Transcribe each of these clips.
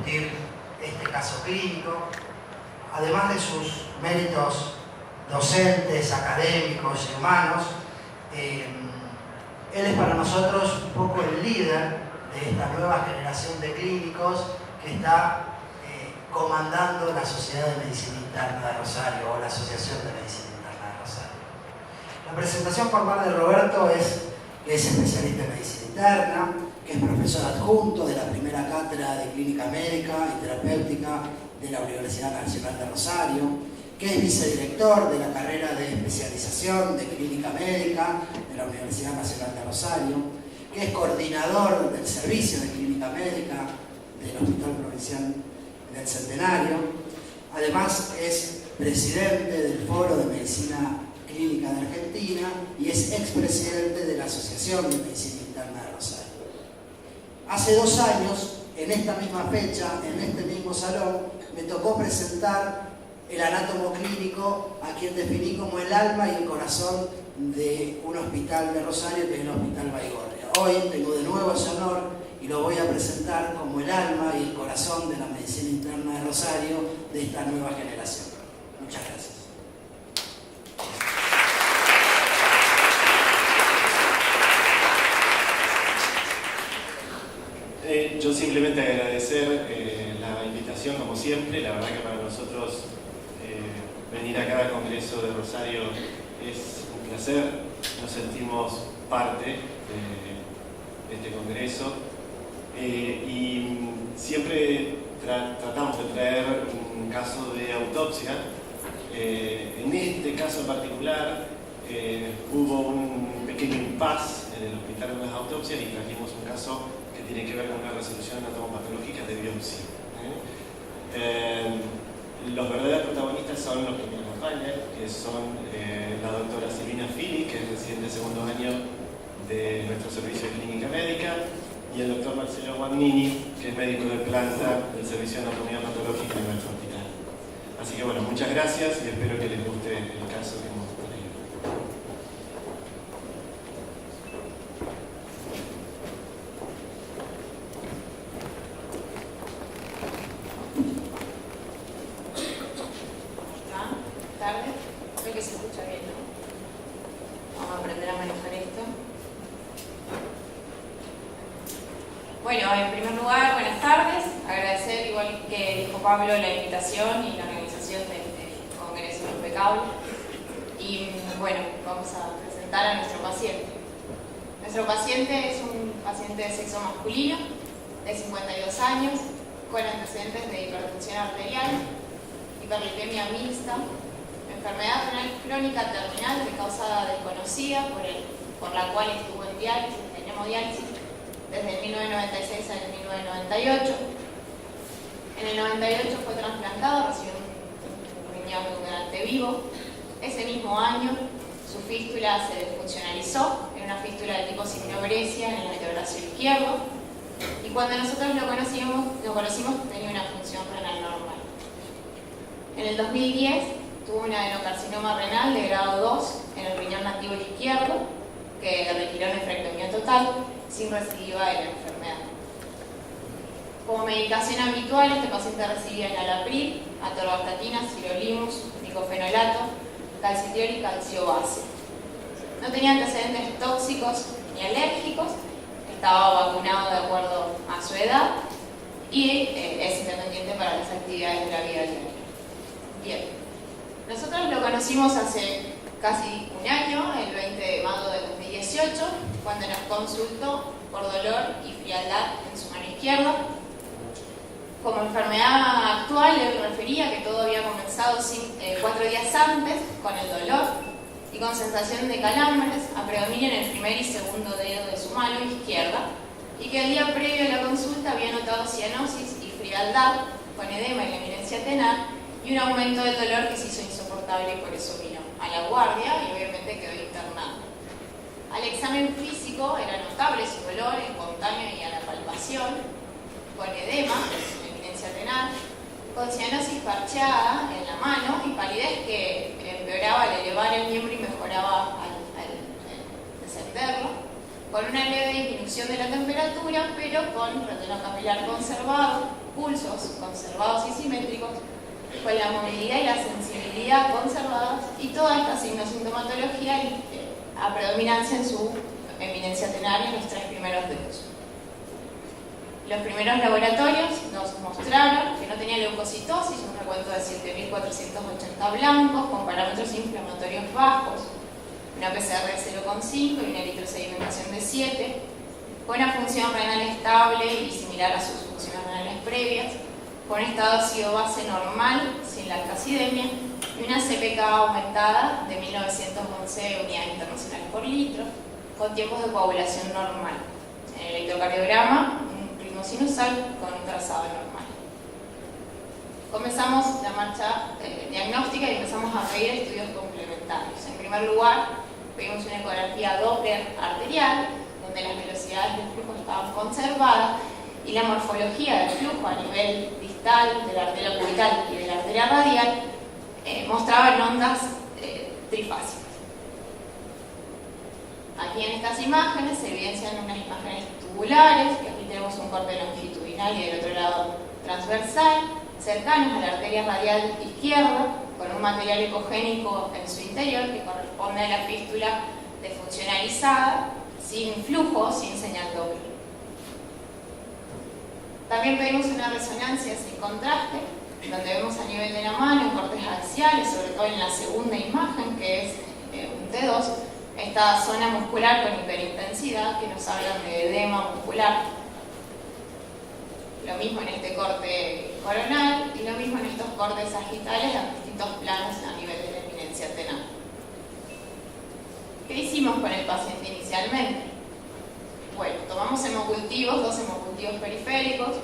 discutir este caso clínico. Además de sus méritos docentes, académicos y humanos, él es para nosotros un poco el líder de esta nueva generación de clínicos que está comandando la Sociedad de Medicina Interna de Rosario o la Asociación de Medicina Interna de Rosario. La presentación formal de Roberto es que es especialista en medicina interna, que es profesor adjunto de la primera cátedra de Clínica Médica y Terapéutica de la Universidad Nacional de Rosario, que es vicedirector de la carrera de especialización de Clínica Médica de la Universidad Nacional de Rosario, que es coordinador del servicio de Clínica Médica del Hospital Provincial del Centenario. Además es presidente del Foro de Medicina Clínica de Argentina y es expresidente de la Asociación de Medicina Interna de Rosario. Hace 2 años, en esta misma fecha, en este mismo salón, me tocó presentar el anátomo clínico a quien definí como el alma y el corazón de un hospital de Rosario, que es el Hospital Baigorria. Hoy tengo de nuevo ese honor y lo voy a presentar como el alma y el corazón de la medicina interna de Rosario de esta nueva generación. Muchas gracias. Yo simplemente agradecer la invitación, como siempre. La verdad que para nosotros venir acá al Congreso de Rosario es un placer. Nos sentimos parte de este Congreso y siempre tratamos de traer un caso de autopsia. En este caso en particular hubo un pequeño impasse en el hospital de las autopsias y trajimos un caso que tiene que ver con una resolución anatomopatológica de biopsia. Los verdaderos protagonistas son los que me acompañan, que son la doctora Silvina Fili, que es residente de segundo año de nuestro servicio de clínica médica, y el doctor Marcelo Guagnini, que es médico de planta del servicio de anatomía patológica de nuestro hospital. Así que bueno, muchas gracias y espero que les guste el caso que hemos traído. Bueno, en primer lugar, buenas tardes. Agradecer, igual que dijo Pablo, la invitación y la organización de este Congreso impecable. Y bueno, vamos a presentar a nuestro paciente. Nuestro paciente es un paciente de sexo masculino, de 52 años, con antecedentes de hipertensión arterial, hiperlipemia mixta, enfermedad renal crónica terminal de causa desconocida, por la cual estuvo en diálisis, en hemodiálisis, desde el 1996 al 1998. En el 98 fue trasplantado, recibió un riñón de un donante vivo. Ese mismo año su fístula se desfuncionalizó, en una fístula de tipo signobresia en el metabracio izquierdo, y cuando nosotros lo conocimos tenía una función renal normal. En el 2010 tuvo un adenocarcinoma renal de grado 2 en el riñón nativo izquierdo, que le requirió nefrectomía total, sin recidiva de la enfermedad. Como medicación habitual, este paciente recibía enalapril, atorvastatina, sirolimus, diclofenolato, calcitriol y calciobase. No tenía antecedentes tóxicos ni alérgicos, estaba vacunado de acuerdo a su edad y es independiente para las actividades de la vida diaria. Bien, nosotros lo conocimos hace casi un año, el 20 de mayo de 2018, cuando nos consultó por dolor y frialdad en su mano izquierda. Como enfermedad actual, él refería que todo había comenzado 4 días antes, con el dolor y con sensación de calambres a predominio en el primer y segundo dedo de su mano izquierda, y que el día previo a la consulta había notado cianosis y frialdad, con edema y eminencia tenar, y un aumento del dolor que se hizo insoportable y por eso vino a la guardia y obviamente quedó internado. Al examen físico era notable su dolor espontáneo y a la palpación, con edema, eminencia tenar, con cianosis parcheada en la mano y palidez que empeoraba al elevar el miembro y mejoraba al descenderlo, con una leve disminución de la temperatura, pero con retorno capilar conservado, pulsos conservados y simétricos, con la movilidad y la sensibilidad conservadas, y toda esta signosintomatología a predominancia en su eminencia tenar en los 3 primeros dedos. Los primeros laboratorios nos mostraron que no tenía leucocitosis, un recuento de 7.480 blancos con parámetros inflamatorios bajos, una PCR de 0,5 y una eritrosedimentación de 7, con una función renal estable y similar a sus funciones renales previas, con estado ácido-base normal, sin lactacidemia, y una CPK aumentada de 1911 unidades internacionales por litro, con tiempos de coagulación normal. En el electrocardiograma, un ritmo sinusal con un trazado normal. Comenzamos la marcha diagnóstica y empezamos a pedir estudios complementarios. En primer lugar, pedimos una ecografía Doppler arterial, donde las velocidades del flujo estaban conservadas y la morfología del flujo a nivel distal de la arteria cubital y de la arteria radial mostraban ondas trifásicas. Aquí en estas imágenes se evidencian unas imágenes tubulares, que aquí tenemos un corte longitudinal y del otro lado transversal, cercanos a la arteria radial izquierda, con un material ecogénico en su interior que corresponde a la fístula defuncionalizada, sin flujo, sin señal doble. También pedimos una resonancia sin contraste, donde vemos a nivel de la mano cortes axiales, sobre todo en la segunda imagen, que es un T2, esta zona muscular con hiperintensidad, que nos hablan de edema muscular. Lo mismo en este corte coronal y lo mismo en estos cortes sagitales en distintos planos a nivel de la eminencia tenar. ¿Qué hicimos con el paciente inicialmente? Bueno, tomamos hemocultivos, 2 hemocultivos periféricos,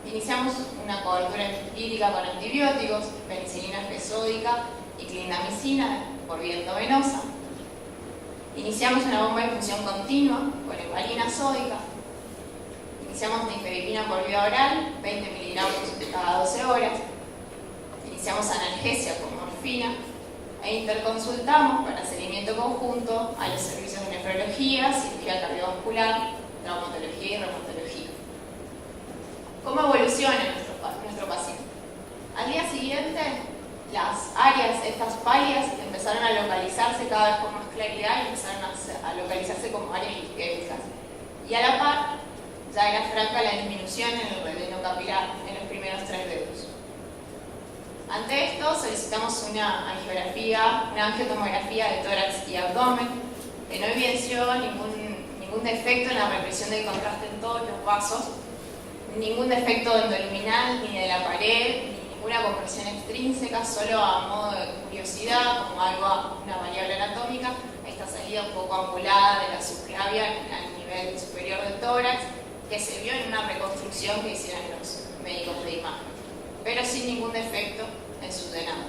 iniciamos una cobertura empírica con antibióticos, penicilina G sódica y clindamicina por vía endovenosa. Iniciamos una bomba de infusión continua con heparina sódica. Iniciamos nifedipina por vía oral, 20 miligramos cada 12 horas. Iniciamos analgesia con morfina e interconsultamos para seguimiento conjunto a los servicios de nefrología, cirugía cardiovascular, traumatología y reumatología. ¿Cómo evoluciona nuestro paciente? Al día siguiente, las áreas, estas pálidas, empezaron a localizarse cada vez con más claridad y empezaron a localizarse como áreas isquémicas. Y a la par, ya era franca la disminución en el relleno capilar en los primeros 3 dedos. Ante esto, solicitamos una angiotomografía de tórax y abdomen, que no evidenció ningún defecto en la represión del contraste en todos los vasos, ningún defecto endoluminal, ni de la pared, ni ninguna compresión extrínseca, solo a modo de curiosidad, como una variable anatómica, esta salida un poco angulada de la subclavia al nivel superior del tórax, que se vio en una reconstrucción que hicieron los médicos de imagen, pero sin ningún defecto en su drenado.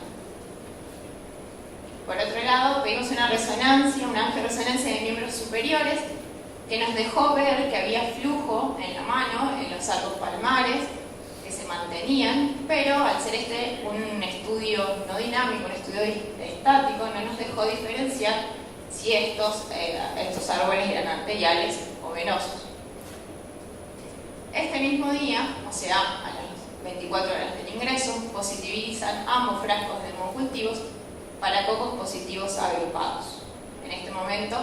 Por otro lado, pedimos una angioresonancia de miembros superiores, que nos dejó ver que había flujo en la mano, en los arcos palmares, que se mantenían, pero al ser un estudio no dinámico, un estudio estático, no nos dejó diferenciar si estos árboles eran arteriales o venosos. Este mismo día, o sea, a las 24 horas del ingreso, positivizan ambos frascos de hemocultivos para cocos positivos agrupados. En este momento,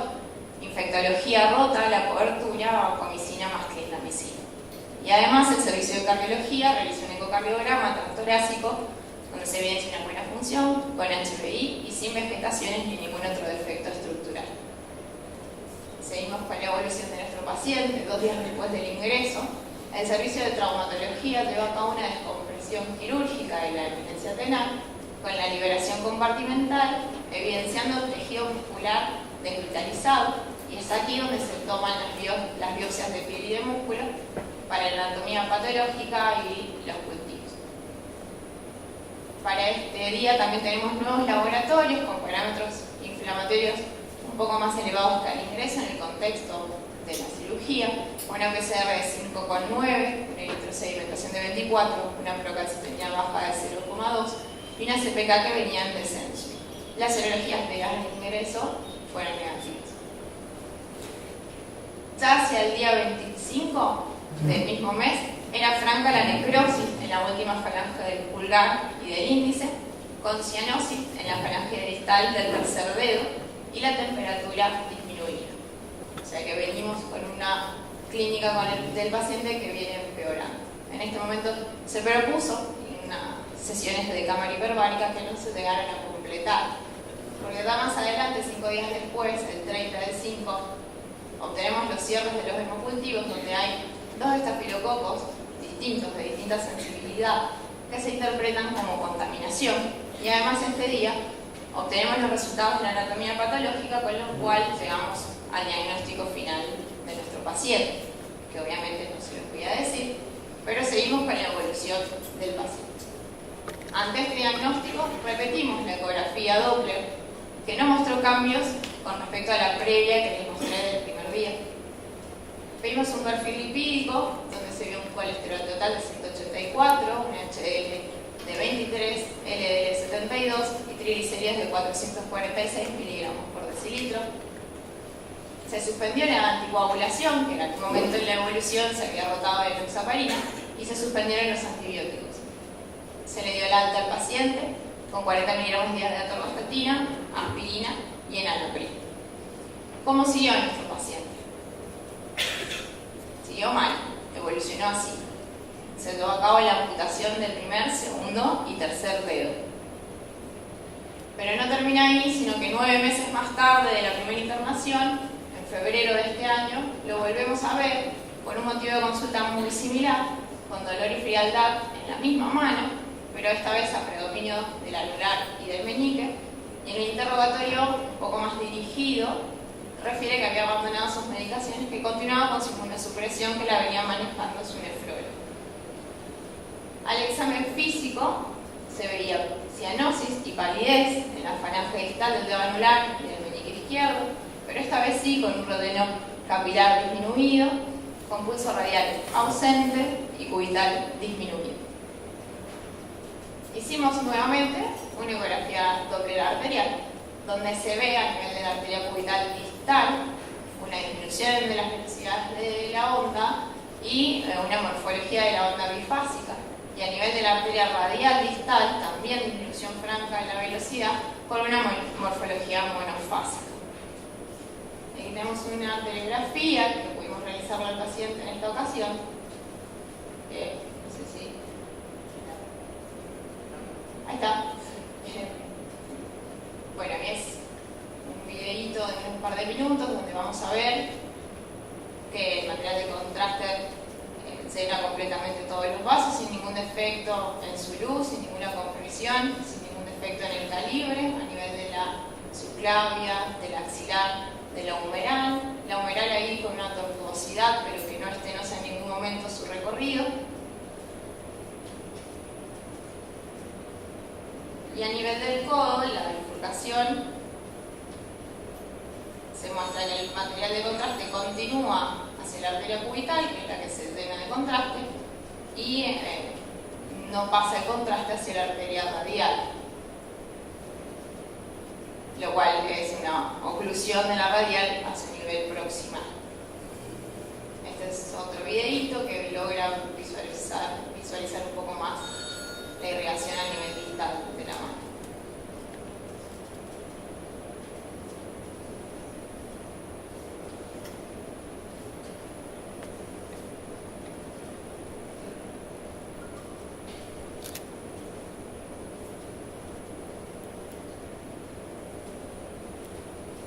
infectología rota la cobertura vancomicina más clindamicina. Y además el servicio de cardiología realizó un ecocardiograma transtorácico donde se evidencia una buena función, con HPI y sin vegetaciones ni ningún otro defecto estructural. Seguimos con la evolución de nuestro paciente. 2 días después del ingreso, el servicio de traumatología llevó a cabo una descompresión quirúrgica de la eminencia tenar con la liberación compartimental, evidenciando tejido muscular desvitalizado, y es aquí donde se toman las biopsias de piel y de músculo para la anatomía patológica y los cultivos. Para este día también tenemos nuevos laboratorios con parámetros inflamatorios un poco más elevados que al ingreso en el contexto de la cirugía, una PCR de 5,9, una eritrosedimentación de 24, una procalcitonía baja de 0,2 y una CPK que venía en descenso. Las serologías previas al ingreso fueron negativas. Ya hacia el día 25 del mismo mes, Era franca la necrosis en la última falange del pulgar y del índice, con cianosis en la falange distal del tercer dedo y la temperatura disminuida. O sea que venimos con una clínica del paciente que viene empeorando. En este momento se propuso unas sesiones de cámara hiperbárica que no se llegaron a completar, porque da más adelante, 5 días después, el 30 del 5, obtenemos los cierres de los hemocultivos, donde hay 2 estafilococos distintos, de distinta sensibilidad, que se interpretan como contaminación. Y además este día obtenemos los resultados de la anatomía patológica, con lo cual llegamos al diagnóstico final de nuestro paciente, que obviamente no se los voy a decir, pero seguimos con la evolución del paciente. Ante este diagnóstico repetimos la ecografía Doppler, que no mostró cambios con respecto a la previa que les mostré del primer día. Vimos un perfil lipídico, donde se vio un colesterol total de 184, un HDL de 23, LDL de 72 y triglicéridos de 446 miligramos por decilitro. Se suspendió la anticoagulación, que en aquel momento en la evolución se había rotado de enoxaparina, y se suspendieron los antibióticos. Se le dio el alta al paciente con 40 miligramos diarios de atorvastatina, aspirina y enalapril. ¿Cómo siguió nuestro paciente? Siguió mal, evolucionó así. Se llevó a cabo la amputación del primer, segundo y tercer dedo. Pero no termina ahí, sino que 9 meses más tarde de la primera internación, en febrero de este año, lo volvemos a ver por un motivo de consulta muy similar, con dolor y frialdad en la misma mano, pero esta vez a predominio del anular y del meñique, y en el interrogatorio un poco más dirigido, refiere que había abandonado sus medicaciones, que continuaba con su inmunosupresión que la venía manejando su nefrólogo. Al examen físico se veía cianosis y palidez en la falange distal del dedo anular y del meñique izquierdo, pero esta vez sí con un rodeno capilar disminuido, con pulso radial ausente y cubital disminuido. Hicimos nuevamente una ecografía Doppler arterial, donde se ve a nivel de la arteria cubital distal una disminución de las velocidades de la onda y una morfología de la onda bifásica. Y a nivel de la arteria radial distal, también disminución franca de la velocidad con una morfología monofásica. Aquí tenemos una arteriografía que pudimos realizarla al paciente en esta ocasión. No sé si... Ahí está. Bueno, es un videíto de un par de minutos donde vamos a ver que el material de contraste llena completamente todos los vasos sin ningún defecto en su luz, sin ninguna compresión, sin ningún defecto en el calibre, a nivel de la subclavia, de la axilar, de la humeral. La humeral ahí con una tortuosidad, pero que no estenosa en ningún momento su recorrido. Y a nivel del codo, la bifurcación se muestra que el material de contraste continúa hacia la arteria cubital, que es la que se llena de contraste, y no pasa el contraste hacia la arteria radial, lo cual es una oclusión de la radial a su nivel proximal. Este es otro videíto que logra visualizar un poco más la irrigación a nivel distal de la mano.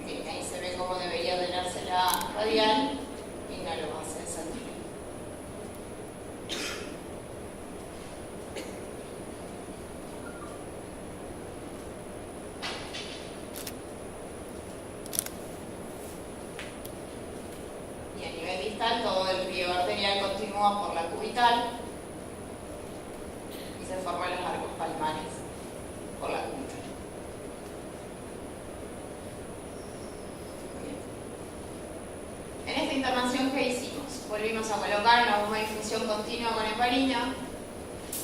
Bien, ahí se ve cómo debería ordenarse la radial y no lo hace de esa manera. Todo el pliego arterial continúa por la cubital y se forman los arcos palmares por la cubital. En esta intervención, ¿qué hicimos? Volvimos a colocar una bomba de infusión continua con heparina,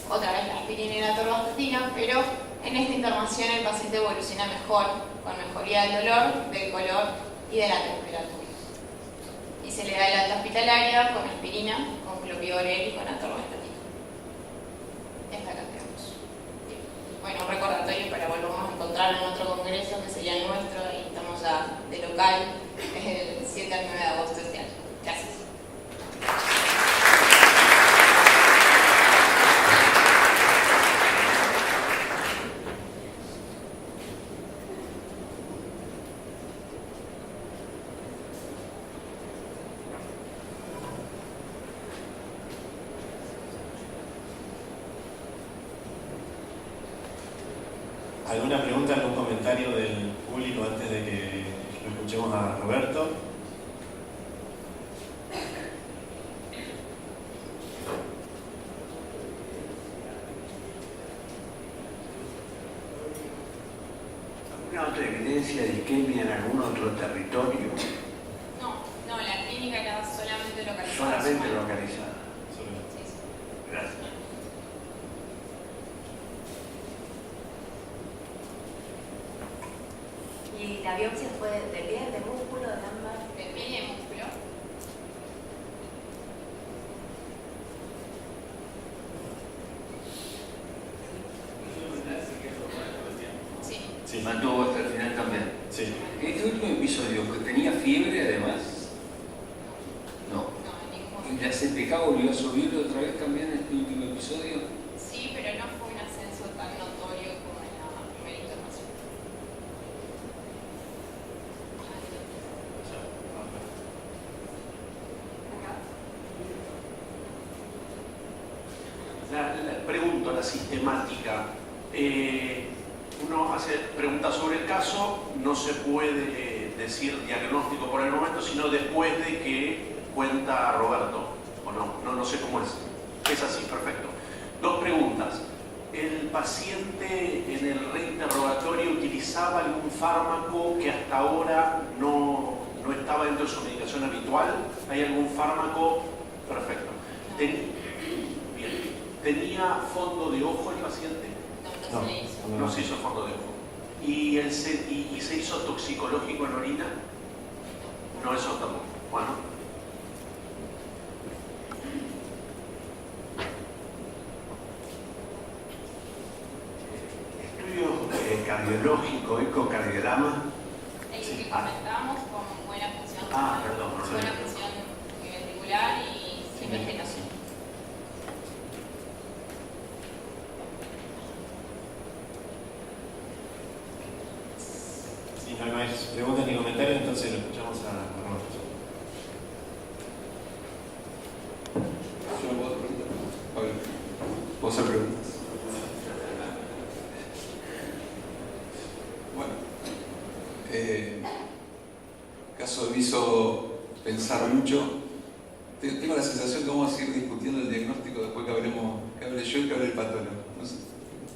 otra vez la aspirina y la atorvastatina, pero en esta intervención el paciente evoluciona mejor, con mejoría del dolor, del color y de la temperatura. Y se le da el alta hospitalaria con aspirina, con clopidogrel y con atorvastatina. ¿Alguna pregunta, algún comentario del público antes de que lo escuchemos a Roberto? ¿Alguna otra evidencia de isquemia en algún otro territorio? No, la clínica era solamente localizada. Solamente localizada. Sí, sí. Gracias. ¿Y la biopsia fue de piel, de músculo, de ambas? De piel y de músculo. Sí. Sí. Mantuvo hasta el final también. Sí. Este último episodio, ¿tenía fiebre además? No. No, en ningún ¿Y momento. la CPK volvió a subir otra vez también en este último episodio? Sí, pero no fue un ascenso tan notorio como en la primera internación. Pregunto la sistemática. Uno hace preguntas sobre el caso, no se puede decir diagnóstico por el momento, sino después de que cuenta Roberto, o no sé cómo es. Es así, perfecto. Dos preguntas. ¿El paciente en el reinterrogatorio utilizaba algún fármaco que hasta ahora no estaba dentro de su medicación habitual? ¿Hay algún fármaco? Perfecto. Bien. ¿Tenía fondo de ojo el paciente? No, no se le hizo. No se hizo fondo de ojo. ¿Y se hizo toxicológico en orina? No, eso tampoco. Bueno. Estudio cardiológico, ecocardiograma. El que comentábamos con buena función. Perdón. Buena función ventricular y sin vegetación. Si no hay más preguntas ni comentarios, entonces lo escuchamos a Roberto. Yo no puedo preguntar. Pablo, ¿puedo hacer preguntas? Bueno, caso me hizo pensar mucho. Tengo la sensación que vamos a seguir discutiendo el diagnóstico después que hable yo y que hable el patólogo. No sé,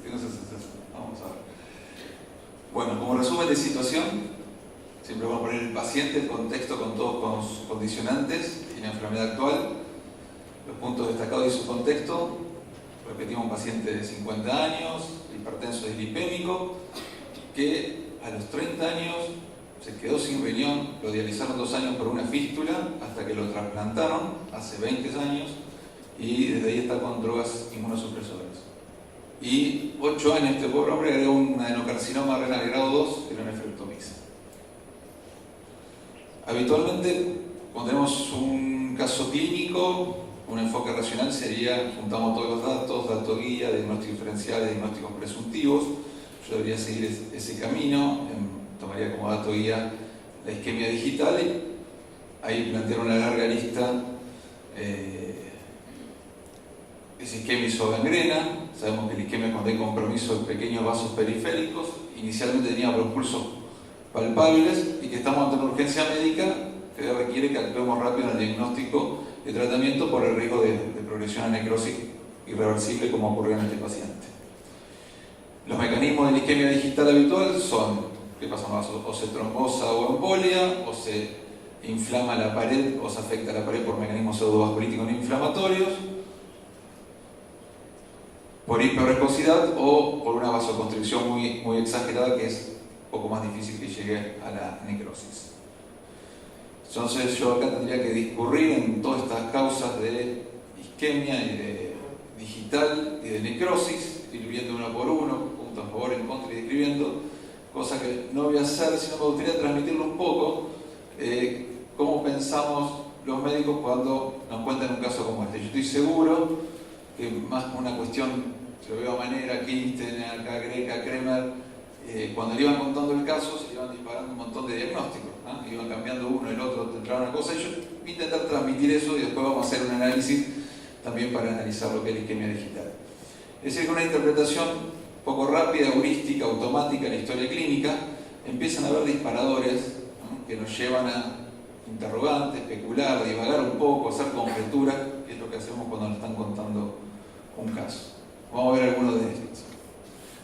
tengo esa sensación. Vamos a ver. Bueno, como resumen de situación, siempre vamos a poner el paciente, el contexto con todos con sus condicionantes y la enfermedad actual, los puntos destacados de su contexto. Repetimos, un paciente de 50 años, hipertenso dislipémico, que a los 30 años se quedó sin riñón, lo dializaron 2 años por una fístula hasta que lo trasplantaron hace 20 años y desde ahí está con drogas inmunosupresoras. Y 8 años este pobre hombre agregó un adenocarcinoma renal grado 2 y lo nefrectomiza. Habitualmente, cuando tenemos un caso clínico, un enfoque racional sería, juntamos todos los datos, datos guía, diagnósticos diferenciales, diagnósticos presuntivos. Yo debería seguir ese camino, tomaría como dato guía la isquemia digital y ahí plantear una larga lista. Es isquemia isogangrena. Sabemos que la isquemia, cuando hay compromiso de pequeños vasos periféricos, inicialmente tenía propulsos palpables y que estamos ante una urgencia médica que requiere que actuemos rápido en el diagnóstico y tratamiento por el riesgo de progresión a necrosis irreversible como ocurrió en este paciente. Los mecanismos de la isquemia digital habitual son: ¿qué pasa más? O se trombosa o embolia, o se inflama la pared o se afecta la pared por mecanismos pseudovasculíticos no inflamatorios, por hiperresponsividad o por una vasoconstricción muy exagerada, que es un poco más difícil que llegue a la necrosis. Entonces yo acá tendría que discurrir en todas estas causas de isquemia y de digital y de necrosis, ir viendo uno por uno, puntos a favor, en contra y describiendo, cosa que no voy a hacer, sino me gustaría transmitirlo un poco, cómo pensamos los médicos cuando nos cuentan un caso como este. Yo estoy seguro que más que una cuestión, se lo veo a manera, Kirsten, acá Greca, Kremer, cuando le iban contando el caso, se le iban disparando un montón de diagnósticos, ¿no? Iban cambiando uno, el otro, entraba una cosa, y yo voy a intentar transmitir eso y después vamos a hacer un análisis también para analizar lo que es la isquemia digital. Es decir, que una interpretación poco rápida, heurística, automática en la historia clínica, empiezan a haber disparadores, ¿no?, que nos llevan a interrogantes, especular, divagar un poco, hacer conjeturas, que es lo que hacemos cuando nos están contando un caso. Vamos a ver algunos de estos.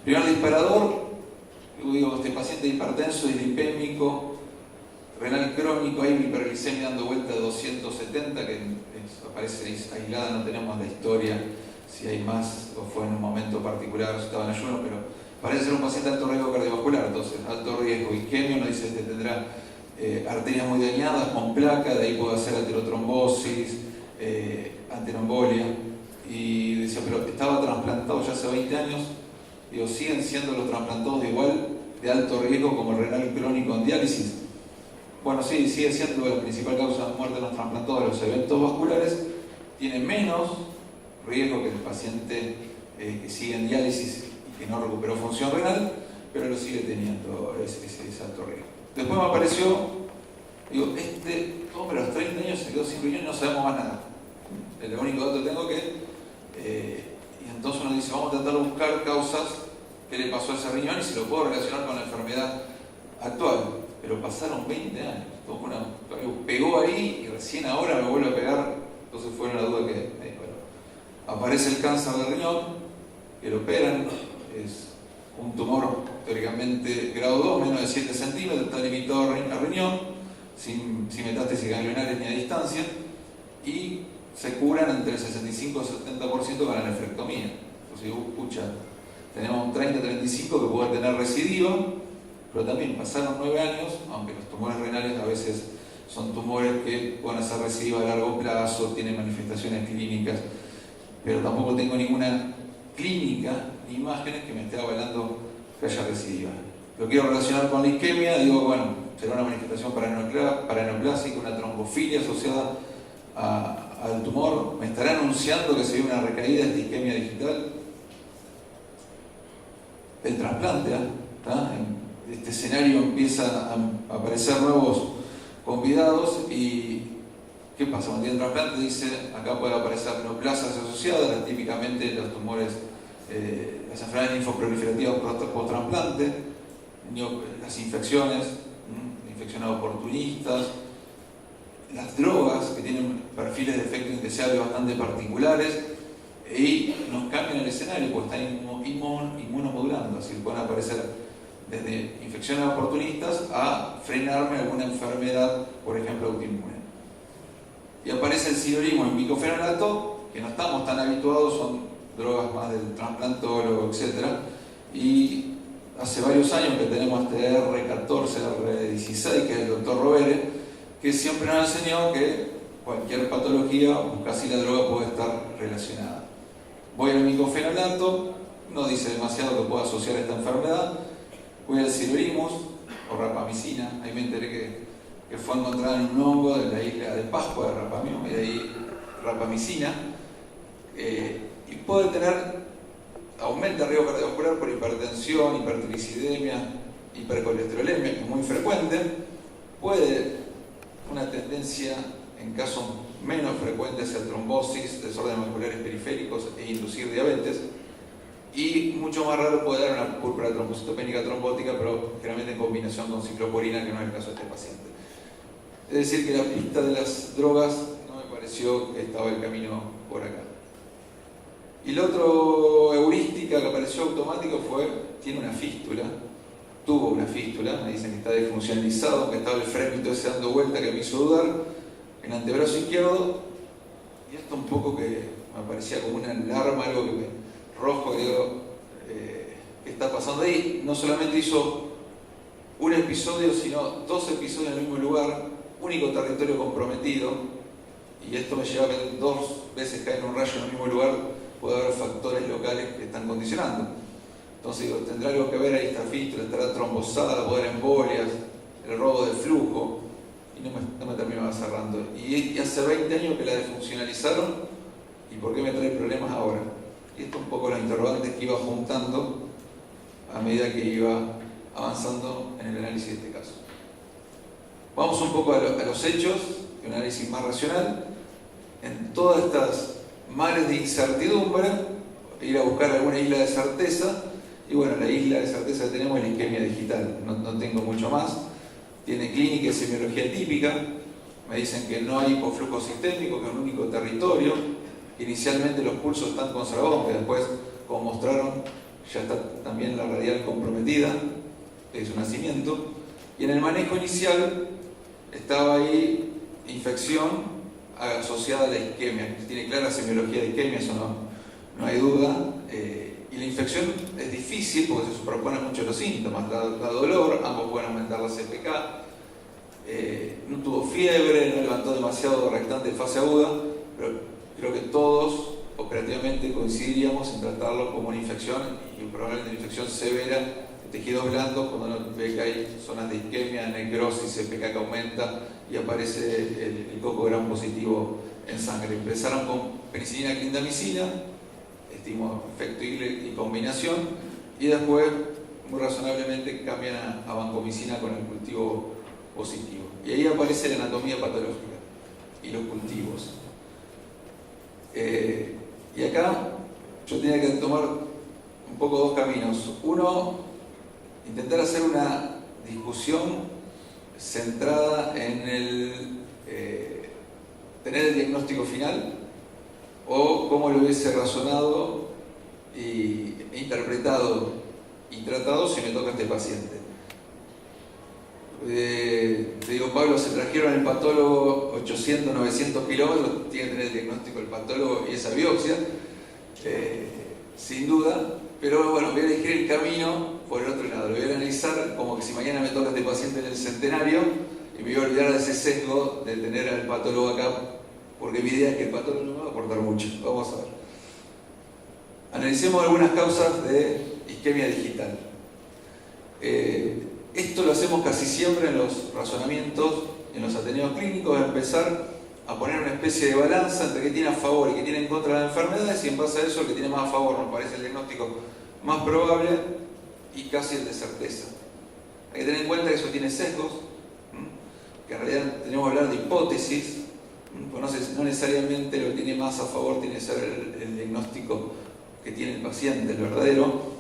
Primer disparador, yo digo, este paciente hipertenso, dislipémico, renal crónico, hay una hiperglicemia dando vuelta de 270, que aparece aislada, no tenemos la historia, si hay más o fue en un momento particular, si estaba en ayuno, pero parece ser un paciente de alto riesgo cardiovascular, entonces alto riesgo isquemia, nos dice que tendrá arterias muy dañadas con placa, de ahí puede hacer aterotrombosis, antitrombolia, y decía, pero estaba trasplantado ya hace 20 años, digo, siguen siendo los trasplantados igual de alto riesgo como el renal crónico en diálisis. Bueno, sí, sigue siendo la principal causa de muerte de los trasplantados de los eventos vasculares, tiene menos riesgo que el paciente que sigue en diálisis y que no recuperó función renal, pero lo sigue teniendo ese alto riesgo. Después me apareció, digo, este hombre a los 30 años se quedó sin riñón y no sabemos más nada. El único dato que tengo y entonces uno dice, vamos a tratar de buscar causas que le pasó a ese riñón y si lo puedo relacionar con la enfermedad actual. Pero pasaron 20 años, pegó ahí y recién ahora me vuelve a pegar, entonces fue una duda que aparece el cáncer del riñón, que lo operan, es un tumor teóricamente grado 2, menos de 7 centímetros, está limitado a riñón, sin metástasis ganglionares ni a distancia, y se curan entre el 65 y 70% con la nefrectomía. Entonces, escucha, tenemos un 30-35% que puede tener recidiva, pero también pasaron 9 años, aunque los tumores renales a veces son tumores que pueden hacer recidiva a largo plazo, tienen manifestaciones clínicas, pero tampoco tengo ninguna clínica ni imágenes que me esté avalando que haya recidiva. Lo quiero relacionar con la isquemia, digo, bueno, será una manifestación paraneoplásica, una trombofilia asociada al tumor, me estará anunciando que se ve una recaída de esta isquemia digital. El trasplante, en este escenario empieza a aparecer nuevos convidados y ¿qué pasa? Cuando tiene el trasplante dice, acá puede aparecer neoplasias asociadas, típicamente los tumores, las enfermedades linfoproliferativas post-trasplante, las infecciones oportunistas, las drogas que tienen perfiles de efecto indeseable bastante particulares y nos cambian el escenario porque están inmunomodulando, así que pueden aparecer desde infecciones oportunistas a frenarme alguna enfermedad, por ejemplo autoinmune. Y aparece el sidorismo en bicofenolato, que no estamos tan habituados, son drogas más del trasplantólogo, etc. Y hace varios años que tenemos este R14, R16, que es el doctor Rovere, que siempre nos ha enseñado que cualquier patología, casi la droga puede estar relacionada. Voy al bicofenolato, no dice demasiado que pueda asociar esta enfermedad. Voy al sidorismus o rapamicina, ahí me enteré que fue encontrada en un hongo de la isla de Pascua de Rapamio, y de ahí rapamicina, y puede aumenta el riesgo cardiovascular por hipertensión, hipertriglicidemia, hipercolesterolemia, que es muy frecuente, puede una tendencia en casos menos frecuentes hacia trombosis, desórdenes musculares periféricos e inducir diabetes, y mucho más raro puede dar una púrpura trombocitopénica trombótica, pero generalmente en combinación con cicloporina, que no es el caso de este paciente. Es decir, que la pista de las drogas no me pareció que estaba el camino por acá. Y la otra heurística que apareció automático tiene una fístula, tuvo una fístula, me dicen que está desfuncionalizado, que estaba el frémito ese dando vuelta que me hizo dudar, en antebrazo izquierdo, y esto un poco que me parecía como una alarma, algo rojo, que digo, ¿qué está pasando ahí? No solamente hizo un episodio, sino 2 episodios en el mismo lugar, único territorio comprometido, y esto me lleva a que 2 veces cae en un rayo en el mismo lugar, puede haber factores locales que están condicionando. Entonces digo, tendrá algo que ver ahí esta fístula, estará trombosada, puede haber embolias, el robo de flujo, y no me terminaba cerrando. Y hace 20 años que la desfuncionalizaron, ¿y por qué me trae problemas ahora? Y esto un poco los interrogantes que iba juntando a medida que iba avanzando en el análisis de este caso. Vamos un poco a los hechos, un análisis más racional. En todas estas mares de incertidumbre, ir a buscar alguna isla de certeza, Y bueno, la isla de certeza que tenemos es la isquemia digital, no tengo mucho más. Tiene clínica y semiología típica. Me dicen que no hay hipoflujo sistémico, que es un único territorio. Inicialmente los pulsos están con Saragón, que después, como mostraron, ya está también la radial comprometida, de su nacimiento. Y en el manejo inicial estaba ahí infección asociada a la isquemia. Tiene clara semiología de isquemia, eso no hay duda. Y la infección es difícil porque se superponen mucho los síntomas, da dolor, ambos pueden aumentar la CPK, no tuvo fiebre, no levantó demasiado rectante de fase aguda, pero creo que todos operativamente coincidiríamos en tratarlo como una infección y probablemente una infección severa de tejidos blandos cuando uno ve que hay zonas de isquemia, necrosis, CPK que aumenta y aparece el coco gram positivo en sangre. Empezaron con penicilina, clindamicina, estimo efecto y combinación, y después muy razonablemente cambian a vancomicina con el cultivo positivo. Y ahí aparece la anatomía patológica y los cultivos. Y acá yo tenía que tomar un poco dos caminos. Uno, intentar hacer una discusión centrada en tener el diagnóstico final, o cómo lo hubiese razonado e interpretado y tratado si me toca este paciente. Te digo, Pablo, se trajeron el patólogo 800, 900 kilómetros, tiene que tener el diagnóstico del patólogo y esa biopsia, sin duda, pero bueno, voy a elegir el camino por el otro lado, lo voy a analizar como que si mañana me toca este paciente en el centenario y me voy a olvidar de ese sesgo de tener al patólogo acá, porque mi idea es que el patólogo no me va a aportar mucho. Vamos a ver. Analicemos algunas causas de isquemia digital. Esto lo hacemos casi siempre en los razonamientos, en los ateneos clínicos, empezar a poner una especie de balanza entre qué tiene a favor y qué tiene en contra de las enfermedades, y en base a eso el que tiene más a favor nos parece el diagnóstico más probable y casi el de certeza. Hay que tener en cuenta que eso tiene sesgos, que en realidad tenemos que hablar de hipótesis, pues no necesariamente lo que tiene más a favor tiene que ser el diagnóstico que tiene el paciente, el verdadero.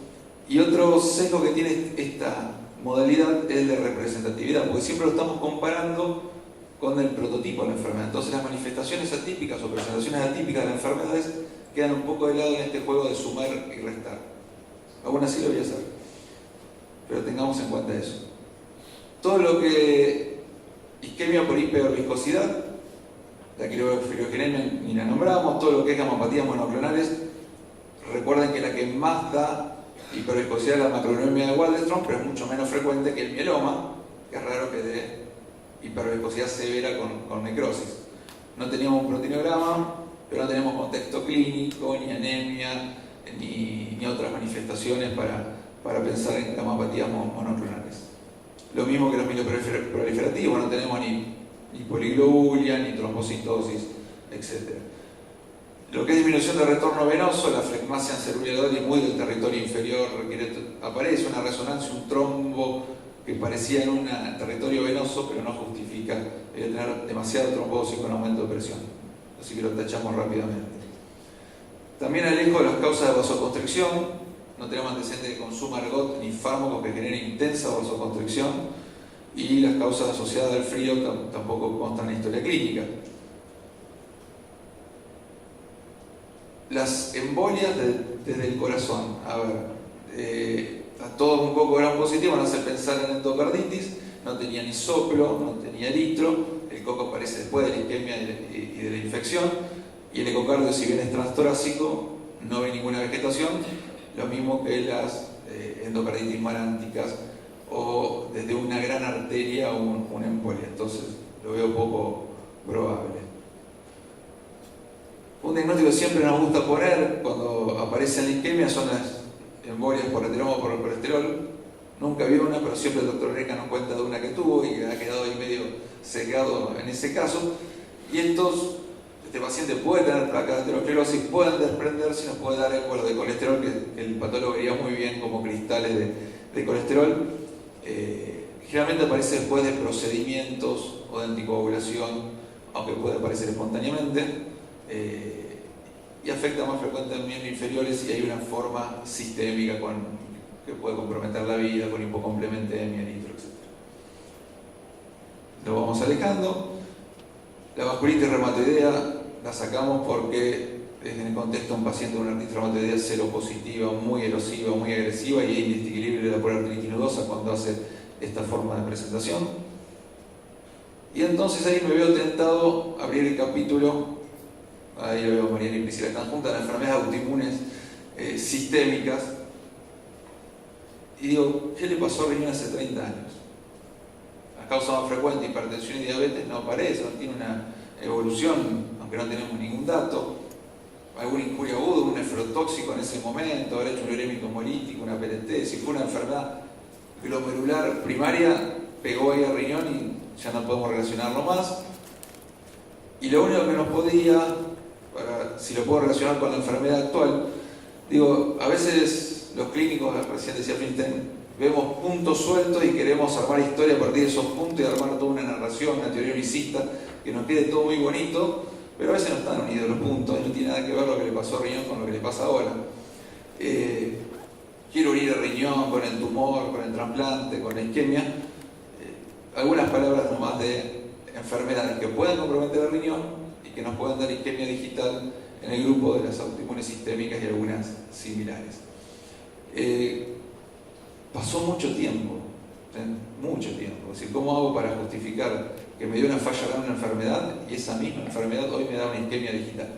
Y otro sesgo que tiene esta modalidad es el de representatividad, porque siempre lo estamos comparando con el prototipo de la enfermedad. Entonces las manifestaciones atípicas o presentaciones atípicas de las enfermedades quedan un poco de lado en este juego de sumar y restar. Aún así lo voy a hacer, pero tengamos en cuenta eso. Todo lo que isquemia por hiperviscosidad, la quirofilogenemia ni la nombramos, todo lo que es gamopatías monoclonales, recuerden que la que más da hiperviscosidad es la macronemia de Waldenström, pero es mucho menos frecuente que el mieloma, que es raro que dé hiperviscosidad severa con necrosis. No teníamos un proteinograma, pero no tenemos contexto clínico, ni anemia, ni otras manifestaciones para pensar en gamopatías monoclonales. Lo mismo que los mieloproliferativos, no tenemos ni poliglobulia, ni trombocitosis, etc. Lo que es disminución de retorno venoso, la flegmasia celular muy del territorio inferior, aparece una resonancia, un trombo que parecía en un territorio venoso, pero no justifica tener demasiado trombosis con aumento de presión. Así que lo tachamos rápidamente. También alejo de las causas de vasoconstricción. No tenemos antecedentes de consumo de ergot ni fármacos que generen intensa vasoconstricción, y las causas asociadas al frío tampoco constan en la historia clínica. Las embolias desde el corazón. A ver, a todos un coco gram positivo van a hacer pensar en endocarditis. No tenía ni soplo, no tenía eritro. El coco aparece después de la isquemia y de la infección. Y el ecocardio, si bien es transtorácico, no ve ninguna vegetación. Lo mismo que las endocarditis maránticas o desde una gran arteria o una embolia. Entonces lo veo poco probable. Un diagnóstico que siempre nos gusta poner cuando aparece en la isquemia son las embolias por eteroma o por el colesterol. Nunca vi una, pero siempre el doctor Reca nos cuenta de una que tuvo y ha quedado ahí medio cegado en ese caso. Y este paciente puede tener placas de aterosclerosis, pueden desprenderse y nos puede dar émbolo de colesterol, que el patólogo vería muy bien como cristales de colesterol. Generalmente aparece después de procedimientos o de anticoagulación, aunque puede aparecer espontáneamente, y afecta más frecuentemente en miembros inferiores si hay una forma sistémica que puede comprometer la vida con hipocomplementemia, nitro, etc. Lo vamos alejando. La vasculitis reumatoidea la sacamos porque en el contexto de un paciente con una artritis reumatoidea seropositiva, muy erosiva, muy agresiva, y es indistinguible de la poliartritis nodosa cuando hace esta forma de presentación. Y entonces ahí me veo tentado a abrir el capítulo, ahí lo veo a Mariana y Priscila, están juntas, las enfermedades autoinmunes sistémicas, y digo, ¿qué le pasó a riñón hace 30 años? La causa más frecuente, hipertensión y diabetes, no aparece, no tiene una evolución, aunque no tenemos ningún dato. Alguna injuria aguda, un nefrotóxico en ese momento, haber hecho un urémico hemolítico, una PLT, si fue una enfermedad glomerular primaria, pegó ahí al riñón y ya no podemos relacionarlo más. Y lo único que nos podía, si lo puedo relacionar con la enfermedad actual, digo, a veces los clínicos, recién decía Finstein, vemos puntos sueltos y queremos armar historia a partir de esos puntos y armar toda una narración, una teoría unicista, que nos quede todo muy bonito, pero a veces no están unidos los puntos y no tiene nada que ver lo que le pasó a riñón con lo que le pasa ahora. Quiero unir el riñón con el tumor, con el trasplante, con la isquemia. Algunas palabras nomás de enfermedades que pueden comprometer el riñón y que nos pueden dar isquemia digital en el grupo de las autoinmunes sistémicas y algunas similares. Pasó mucho tiempo. Es decir, ¿cómo hago para justificar que me dio una falla renal una enfermedad y esa misma enfermedad hoy me da una isquemia digital?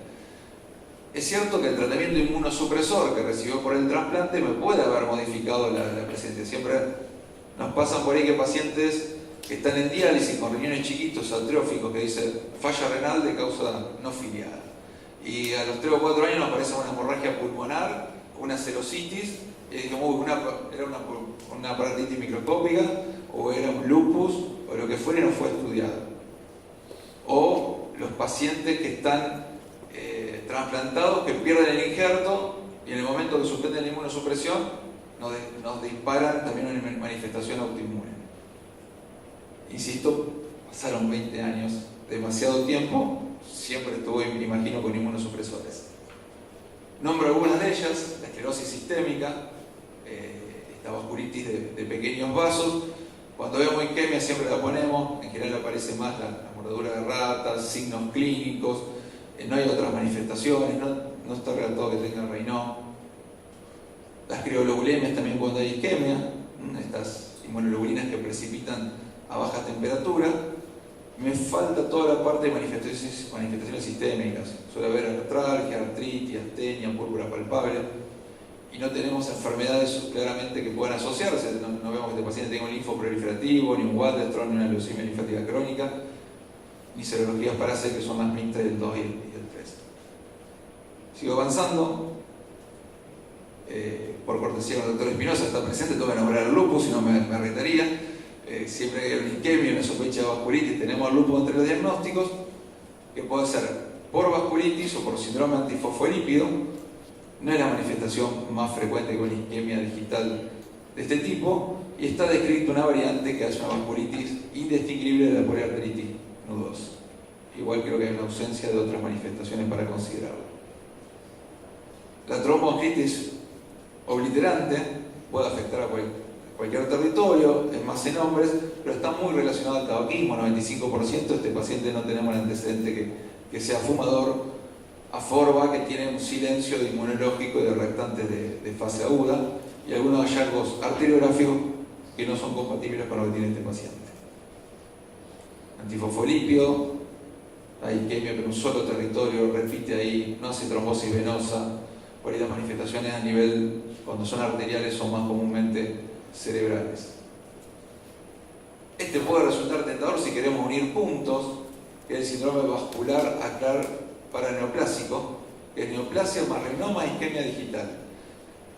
Es cierto que el tratamiento inmunosupresor que recibió por el trasplante me puede haber modificado la presencia. Siempre nos pasan por ahí que pacientes que están en diálisis con riñones chiquitos, atróficos, que dicen falla renal de causa no filiada. Y a los 3 o 4 años nos aparece una hemorragia pulmonar, una serositis, y dijimos, era una paratitis microscópica, o era un lupus, o lo que fuera, y no fue estudiado. O los pacientes que están trasplantados, que pierden el injerto, y en el momento que suspenden la inmunosupresión, nos disparan también una manifestación autoinmune. Insisto, pasaron 20 años, demasiado tiempo, siempre estuve, me imagino, con inmunosupresores. Nombro algunas de ellas: la esclerosis sistémica, esta vasculitis de pequeños vasos. Cuando vemos isquemia siempre la ponemos, en general aparece más la mordedura de ratas, signos clínicos, no hay otras manifestaciones, no está relatado que tenga Raynaud. Las criolobulemias también cuando hay isquemia, estas inmunoglobulinas que precipitan a baja temperatura. Me falta toda la parte de manifestaciones sistémicas. Suele haber artralgia, artritis, astenia, púrpura palpable. Y no tenemos enfermedades claramente que puedan asociarse. No vemos que este paciente tenga un linfoproliferativo, ni un Waldenström, ni una leucemia linfática crónica, ni serologías para hacer que son más mixtas del 2 y el 3. Sigo avanzando. Por cortesía con el doctor Espinosa, está presente, tengo que nombrar el lupus, si no me arrestaría. Siempre que hay una isquemia, una sospecha de vasculitis, tenemos el lupus entre los diagnósticos, que puede ser por vasculitis o por síndrome antifosfolípido. No es la manifestación más frecuente con isquemia digital de este tipo, y está descrita una variante que hace una vasculitis indistinguible de la poliartritis nodosa. Igual creo que hay una ausencia de otras manifestaciones para considerarlo. La trombocritis obliterante puede afectar a cualquier territorio, es más en hombres, pero está muy relacionado al tabaquismo, 95%. Este paciente no tenemos el antecedente que sea fumador. Aforba, que tiene un silencio inmunológico y de reactantes de fase aguda, y algunos hallazgos arteriográficos que no son compatibles con lo que tiene este paciente. Antifosfolípido, hay isquemia pero en un solo territorio, repite ahí, no hace trombosis venosa. Por ahí las manifestaciones a nivel, cuando son arteriales, son más comúnmente cerebrales. Este puede resultar tentador si queremos unir puntos, que es el síndrome vascular aclar paraneoplásico, que es neoplasia más rinoma e isquemia digital.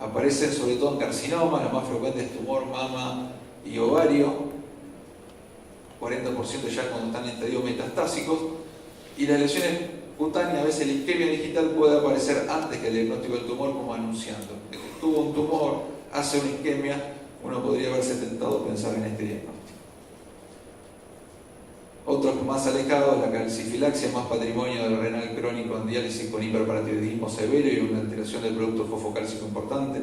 Aparecen sobre todo en carcinomas, lo más frecuente es tumor, mama y ovario, 40% ya cuando están en estadios metastásicos, y las lesiones cutáneas, a veces la isquemia digital puede aparecer antes que el diagnóstico del tumor, como anunciando. De que tuvo un tumor, hace una isquemia, uno podría haberse tentado a pensar en este diagnóstico. Otros más alejados, la calcifilaxia, más patrimonio del renal crónico en diálisis con hiperparatiroidismo severo y una alteración del producto fosfocálcico importante.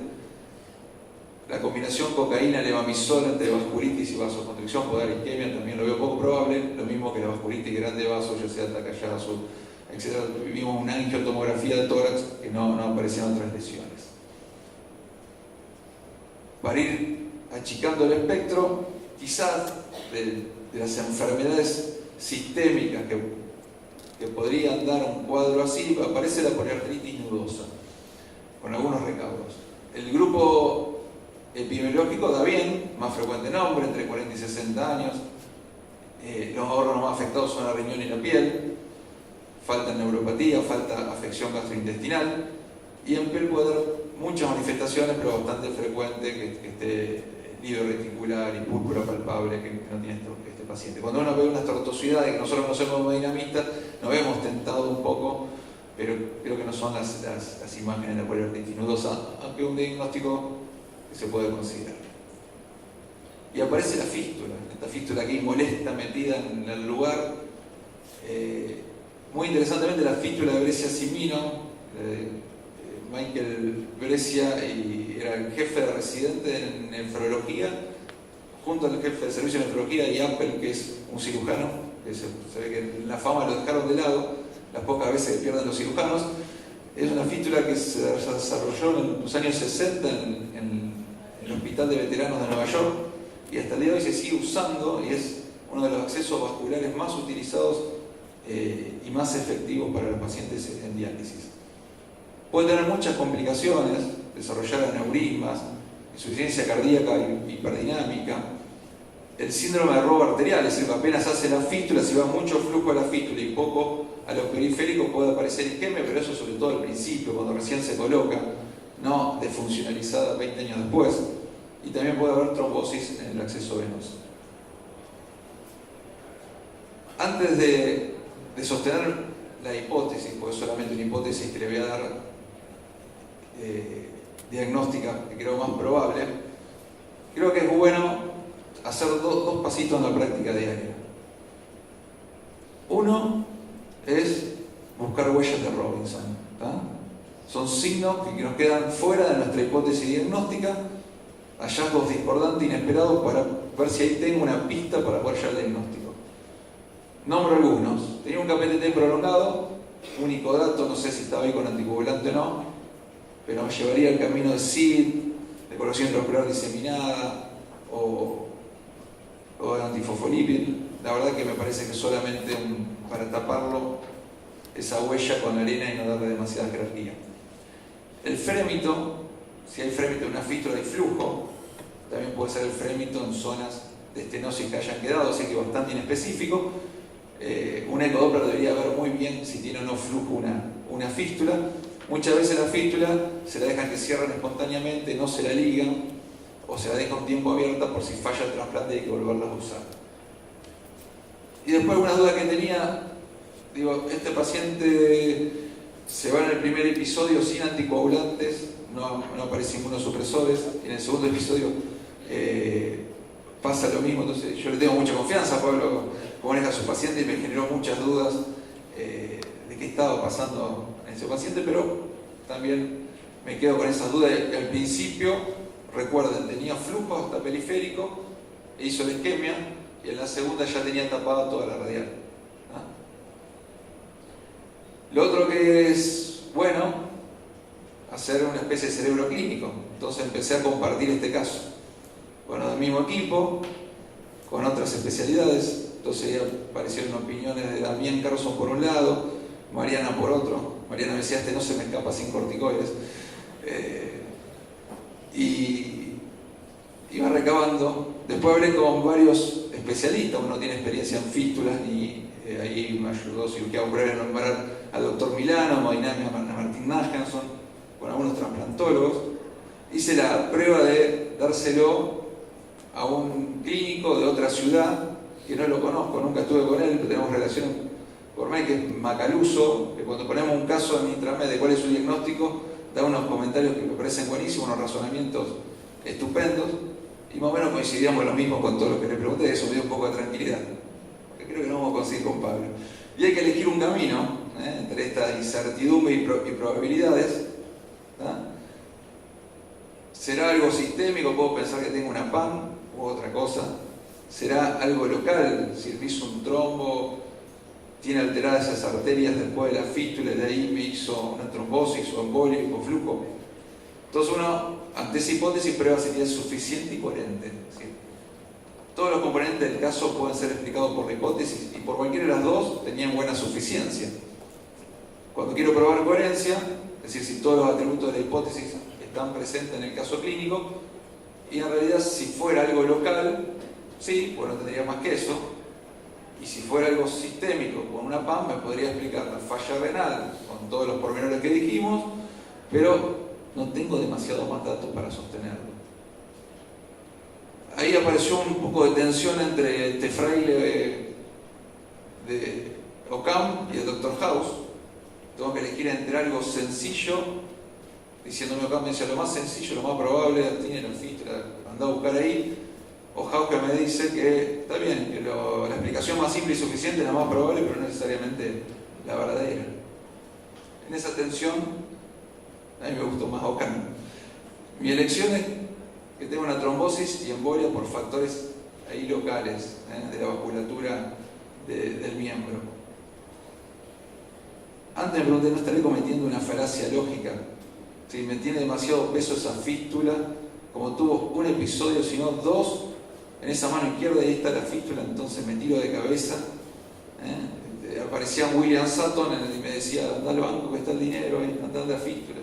La combinación combinación cocaína, levamisol entre vasculitis y vasoconstricción puede dar isquemia, también lo veo poco probable, lo mismo que la vasculitis grande vaso, ya sea Takayasu, etc. Vimos una angiotomografía de tórax que no aparecían otras lesiones. Para ir achicando el espectro, quizás de las enfermedades sistémicas que podrían dar un cuadro así, aparece la poliartritis nodosa, con algunos recaudos. El grupo epidemiológico da bien, más frecuente en hombres, entre 40 y 60 años. Los órganos más afectados son la riñón y la piel. Falta neuropatía, falta afección gastrointestinal. Y en piel puede dar muchas manifestaciones, pero bastante frecuente que esté lido reticular y púrpura palpable que no tiene este paciente. Cuando uno ve una estortosidad que nosotros conocemos como dinamistas, nos vemos tentado un poco, pero creo que no son las imágenes de la poliartritis nodosa, aunque es un diagnóstico que se puede considerar. Y aparece la fístula, esta fístula aquí molesta, metida en el lugar. Muy interesantemente, la fístula de Brescia-Simino, Michael Brescia era el jefe de residente en nefrología, junto al jefe de servicio de nefrología y Appel, que es un cirujano, que se ve que la fama lo dejaron de lado, las pocas veces que pierden los cirujanos. Es una fístula que se desarrolló en los años 60 en el Hospital de Veteranos de Nueva York y hasta el día de hoy se sigue usando y es uno de los accesos vasculares más utilizados y más efectivos para los pacientes en diálisis. Puede tener muchas complicaciones, desarrollar aneurismas, insuficiencia cardíaca y hiperdinámica. El síndrome de robo arterial, es decir, que apenas hace la fístula, si va mucho flujo a la fístula y poco a los periféricos puede aparecer isquemia, pero eso sobre todo al principio, cuando recién se coloca, no desfuncionalizada 20 años después. Y también puede haber trombosis en el acceso venoso. Antes de sostener la hipótesis, porque es solamente una hipótesis que le voy a dar diagnóstica, que creo más probable, creo que es bueno hacer dos pasitos en la práctica diaria. Uno es buscar huellas de Robinson, ¿tá? Son signos que nos quedan fuera de nuestra hipótesis diagnóstica, hallazgos discordantes inesperados para ver si ahí tengo una pista para poder llegar al diagnóstico. Nombro algunos. Tenía un KPTT prolongado, único dato, no sé si estaba ahí con anticoagulante o no, pero me llevaría el camino de SID, de coloración intraocular diseminada o de antifosfolípid. La verdad que me parece que solamente para taparlo esa huella con arena y no darle demasiada jerarquía. El frémito, si hay frémito en una fístula y flujo, también puede ser el frémito en zonas de estenosis que hayan quedado, así que bastante inespecífico. Un ecodoppler debería ver muy bien si tiene o no flujo una fístula. Muchas veces la fístula se la dejan que cierren espontáneamente, no se la ligan o se la deja un tiempo abierta por si falla el trasplante y hay que volverla a usar. Y después una duda que tenía, digo, este paciente se va en el primer episodio sin anticoagulantes, no aparece inmunosupresores, en el segundo episodio pasa lo mismo, entonces yo le tengo mucha confianza a Pablo, cómo maneja a su paciente y me generó muchas dudas de qué estaba pasando en ese paciente, pero también me quedo con esas dudas. Al principio, recuerden, tenía flujo hasta periférico, e hizo la isquemia, y en la segunda ya tenía tapada toda la radial. Lo otro que es bueno, hacer una especie de cerebro clínico. Entonces empecé a compartir este caso. Bueno, del mismo equipo, con otras especialidades. Entonces aparecieron opiniones de Damián Carlson por un lado, Mariana por otro. Mariana me decía, no se me escapa sin corticoides. Y iba recabando. Después hablé con varios especialistas, uno tiene experiencia en fístulas y ahí me ayudó cirugía ocular a nombrar al doctor Milano, hemodinamia a Martín Nagenson, con algunos trasplantólogos. Hice la prueba de dárselo a un clínico de otra ciudad, que no lo conozco, nunca estuve con él, pero tenemos relación por mail, que es Macaluso, que cuando ponemos un caso en intramed de cuál es su diagnóstico, da unos comentarios que me parecen buenísimos, unos razonamientos estupendos, y más o menos coincidíamos lo mismo con todo lo que le pregunté, eso me dio un poco de tranquilidad, porque creo que no vamos a conseguir con Pablo. Y hay que elegir un camino entre esta incertidumbre y probabilidades. ¿Será algo sistémico? Puedo pensar que tengo una PAM u otra cosa. ¿Será algo local? Si me hizo un trombo, tiene alteradas esas arterias después de la fístula, de ahí me hizo una trombosis o embolia o flujo. Entonces uno, ante esa hipótesis, prueba si es suficiente y coherente. ¿Sí? Todos los componentes del caso pueden ser explicados por la hipótesis y por cualquiera de las dos tenían buena suficiencia. Cuando quiero probar coherencia, es decir, si todos los atributos de la hipótesis están presentes en el caso clínico, y en realidad si fuera algo local, sí, pues no tendría más que eso, y si fuera algo sistémico con una PAM me podría explicar la falla renal con todos los pormenores que dijimos, pero no tengo demasiados más datos para sostenerlo. Ahí apareció un poco de tensión entre este fraile de Ockham y el Dr. House. Tengo que elegir entre algo sencillo, diciéndome Ockham me decía lo más sencillo, lo más probable, tiene la fístula, anda a buscar ahí, o House que me dice que está bien, que la explicación más simple y suficiente es la más probable, pero no necesariamente la verdadera. En esa tensión, a mí me gustó más Ockham. Mi elección es que tengo una trombosis y embolia por factores ahí locales, de la vasculatura del miembro. Antes me pregunté, ¿no estaré cometiendo una falacia lógica? Si me tiene demasiado peso esa fístula, como tuvo un episodio, sino dos, en esa mano izquierda, y ahí está la fístula, entonces me tiro de cabeza. Aparecía William Sutton y me decía, anda al banco que está el dinero, anda a la fístula.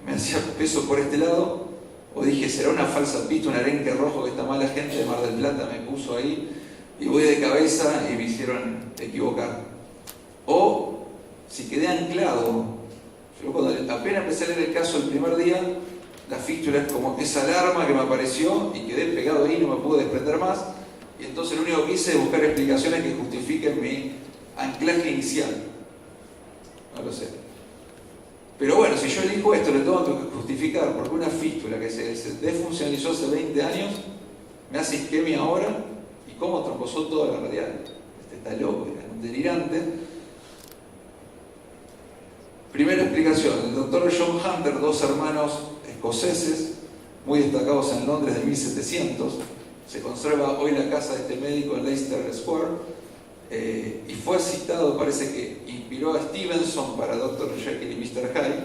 Me hacía peso por este lado, o dije, será una falsa pista, un arenque rojo que esta mala gente de Mar del Plata me puso ahí, y voy de cabeza y me hicieron equivocar. O, si quedé anclado, yo cuando apenas empecé a leer el caso el primer día, la fístula es como esa alarma que me apareció y quedé pegado ahí, no me pude desprender más, y entonces lo único que hice es buscar explicaciones que justifiquen mi anclaje inicial. No lo sé. Pero bueno, si yo elijo esto, le tengo que justificar porque una fístula que se desfuncionalizó hace 20 años me hace isquemia ahora, y cómo trombosó toda la radial. Este está loco, era un delirante. Primera explicación, el doctor John Hunter, dos hermanos escoceses muy destacados en Londres de 1700, se conserva hoy la casa de este médico en Leicester Square, y fue citado, parece que inspiró a Stevenson para Dr. Jekyll y Mr. Hyde.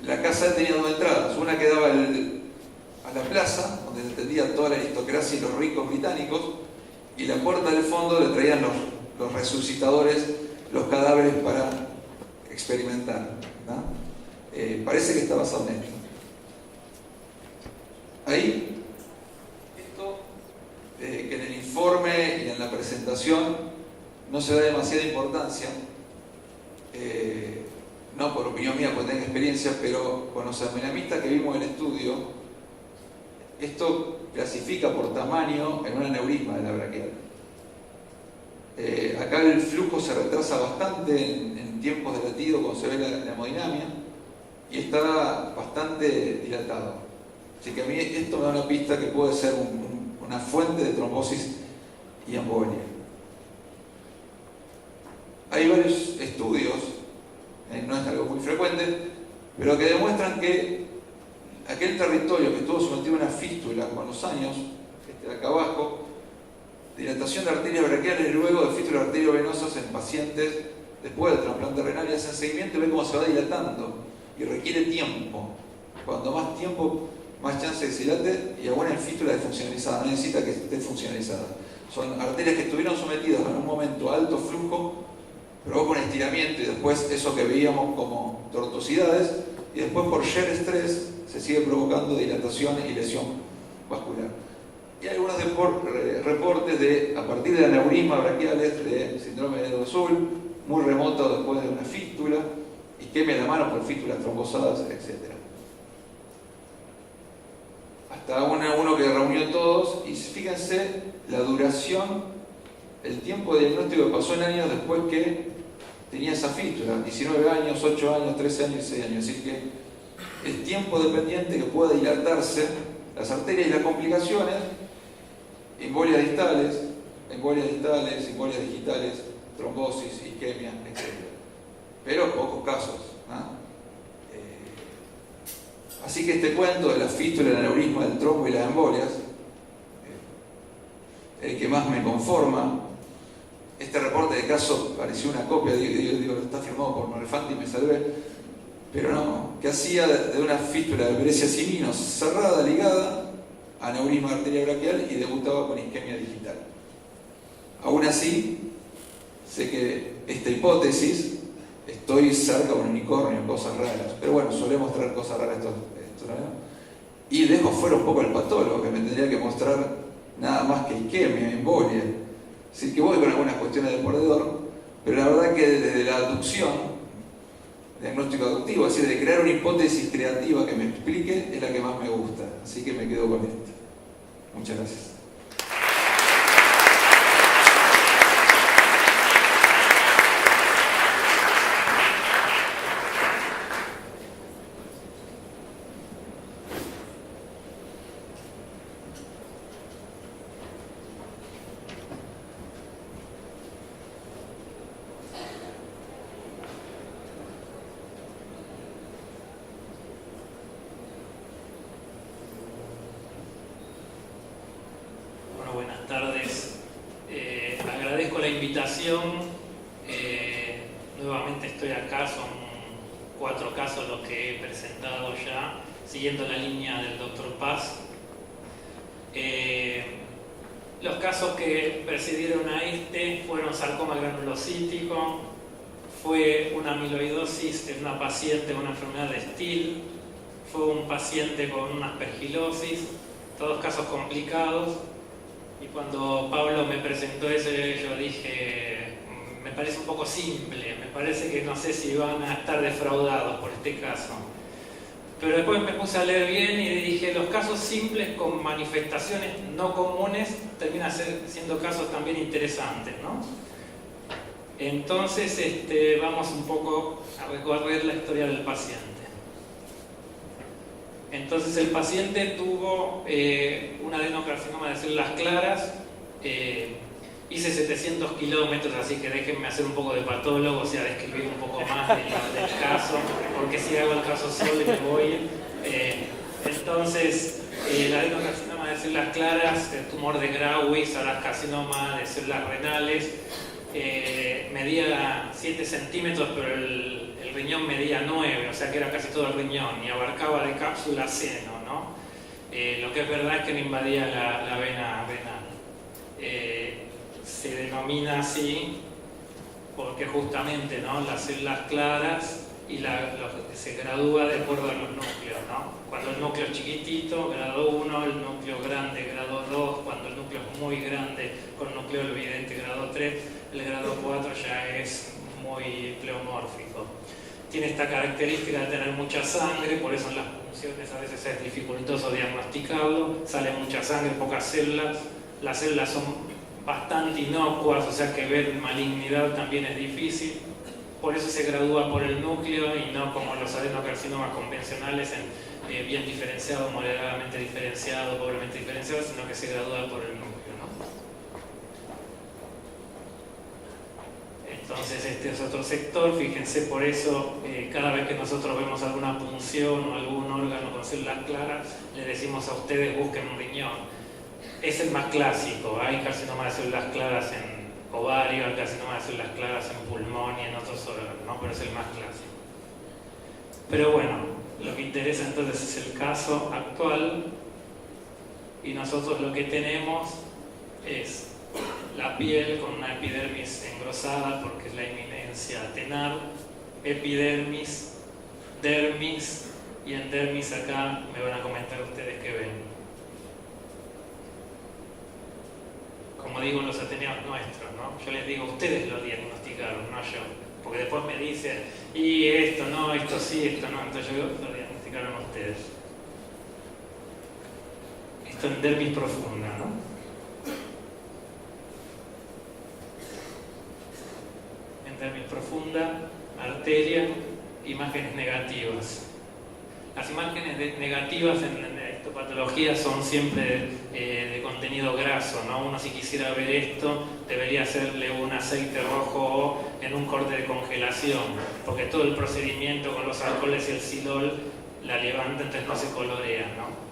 La casa tenía dos entradas, una que daba a la plaza, donde se atendía toda la aristocracia y los ricos británicos, y la puerta del fondo le traían los resucitadores, los cadáveres para experimentar, ¿no? Parece que está basado en esto. Ahí, esto que en el informe y en la presentación no se da demasiada importancia, no por opinión mía, porque tengo experiencia, pero con los amenamistas que vimos en el estudio, esto clasifica por tamaño en un aneurisma de la braquial. Acá el flujo se retrasa bastante en tiempos de latido cuando se ve la hemodinamia, y está bastante dilatado. Así que a mí esto me da una pista que puede ser una fuente de trombosis y embolia. Hay varios estudios, no es algo muy frecuente, pero que demuestran que aquel territorio que estuvo sometido a una fístula con los años, este de acá abajo, dilatación de arterias braquiales luego de fístulas arteriovenosas en pacientes después del trasplante renal, y hacen seguimiento y ven cómo se va dilatando, y requiere tiempo. Cuando más tiempo, más chance de que se dilate, y aún en fístula desfuncionalizada, no necesita que esté funcionalizada. Son arterias que estuvieron sometidas en un momento a alto flujo, provoca un estiramiento y después eso que veíamos como tortuosidades, y después por shear estrés se sigue provocando dilatación y lesión vascular. Y hay algunos reportes de, a partir de aneurismas braquiales, de síndrome de dedo azul, muy remoto después de una fístula, isquemia de la mano por fístulas trombosadas, etc. Hasta uno que reunió todos, y fíjense la duración, el tiempo de diagnóstico que pasó en años después que tenía esa fístula, 19 años, 8 años, 13 años y 6 años. Así que el tiempo dependiente que pueda dilatarse las arterias y las complicaciones, embolias distales, embolias digitales, trombosis, isquemia, etc. Pero pocos casos, ¿no? Así que este cuento de la fístula, el aneurisma del trombo y las embolias, el que más me conforma. Este reporte de caso pareció una copia, digo, está firmado por Malfatti y me salvé, pero no, que hacía de una fístula de Brescia Siminos cerrada, ligada, aneurisma de arteria braquial y debutaba con isquemia digital. Aún así, sé que esta hipótesis, estoy cerca de un unicornio, cosas raras, pero bueno, solemos traer cosas raras esto, ¿no? Y dejo fuera un poco el patólogo, que me tendría que mostrar nada más que isquemia, embolia. Así que voy con algunas cuestiones de perdedor, pero la verdad que desde la aducción, diagnóstico aductivo, es decir, de crear una hipótesis creativa que me explique, es la que más me gusta. Así que me quedo con esto. Muchas gracias. Buenas tardes. Agradezco la invitación. Nuevamente estoy acá, son 4 casos los que he presentado ya, siguiendo la línea del Dr. Paz. Los casos que precedieron a este fueron sarcoma granulocítico, fue una amiloidosis en una paciente con una enfermedad de Still, fue un paciente con una aspergilosis, todos casos complicados. Y cuando Pablo me presentó eso, yo dije, me parece un poco simple, me parece que no sé si van a estar defraudados por este caso. Pero después me puse a leer bien y dije, los casos simples con manifestaciones no comunes terminan siendo casos también interesantes, ¿no? Entonces, vamos un poco a recorrer la historia del paciente. Entonces el paciente tuvo un adenocarcinoma de células claras, hice 700 kilómetros, así que déjenme hacer un poco de patólogo, o sea, describir un poco más del caso, porque si hago el caso solo y me voy. Entonces, el adenocarcinoma de células claras, el tumor de Grawitz, ahora carcinoma de células renales, medía 7 centímetros, pero el riñón medía 9, o sea que era casi todo el riñón y abarcaba de cápsula a seno, ¿no? Lo que es verdad es que no invadía la vena renal. Se denomina así porque justamente, ¿no?, las células claras y se gradúa de acuerdo a los núcleos, ¿no? Cuando el núcleo es chiquitito, grado 1, el núcleo grande, grado 2, cuando el núcleo es muy grande, con núcleo evidente, grado 3, el grado 4 ya es muy pleomórfico. Tiene esta característica de tener mucha sangre, por eso en las punciones a veces es dificultoso diagnosticarlo, sale mucha sangre, pocas células, las células son bastante inocuas, o sea que ver malignidad también es difícil, por eso se gradúa por el núcleo y no como los adenocarcinomas convencionales en bien diferenciado, moderadamente diferenciado, pobremente diferenciado, sino que se gradúa por el núcleo, ¿no? Entonces este es otro sector, fíjense, por eso cada vez que nosotros vemos alguna punción o algún órgano con células claras, le decimos a ustedes busquen un riñón. Es el más clásico, hay carcinoma de células claras en ovario, hay carcinoma de células claras en pulmón y en otros órganos, ¿no? Pero es el más clásico. Pero bueno, lo que interesa entonces es el caso actual y nosotros lo que tenemos es la piel con una epidermis engrosada porque es la inminencia tenar, epidermis, dermis y en dermis acá me van a comentar ustedes qué ven. Como digo, los ateneos nuestros, ¿no? Yo les digo, ustedes lo diagnosticaron, no yo, porque después me dicen, y esto no, esto sí, esto no, entonces yo lo diagnosticaron ustedes. Esto en dermis profunda, ¿no? Dermis profunda, arteria, imágenes negativas. Las imágenes negativas en histopatología son siempre de contenido graso, ¿no? Uno si quisiera ver esto debería hacerle un aceite rojo o en un corte de congelación, porque todo el procedimiento con los alcoholes y el silol la levanta, entonces no se colorea, ¿no?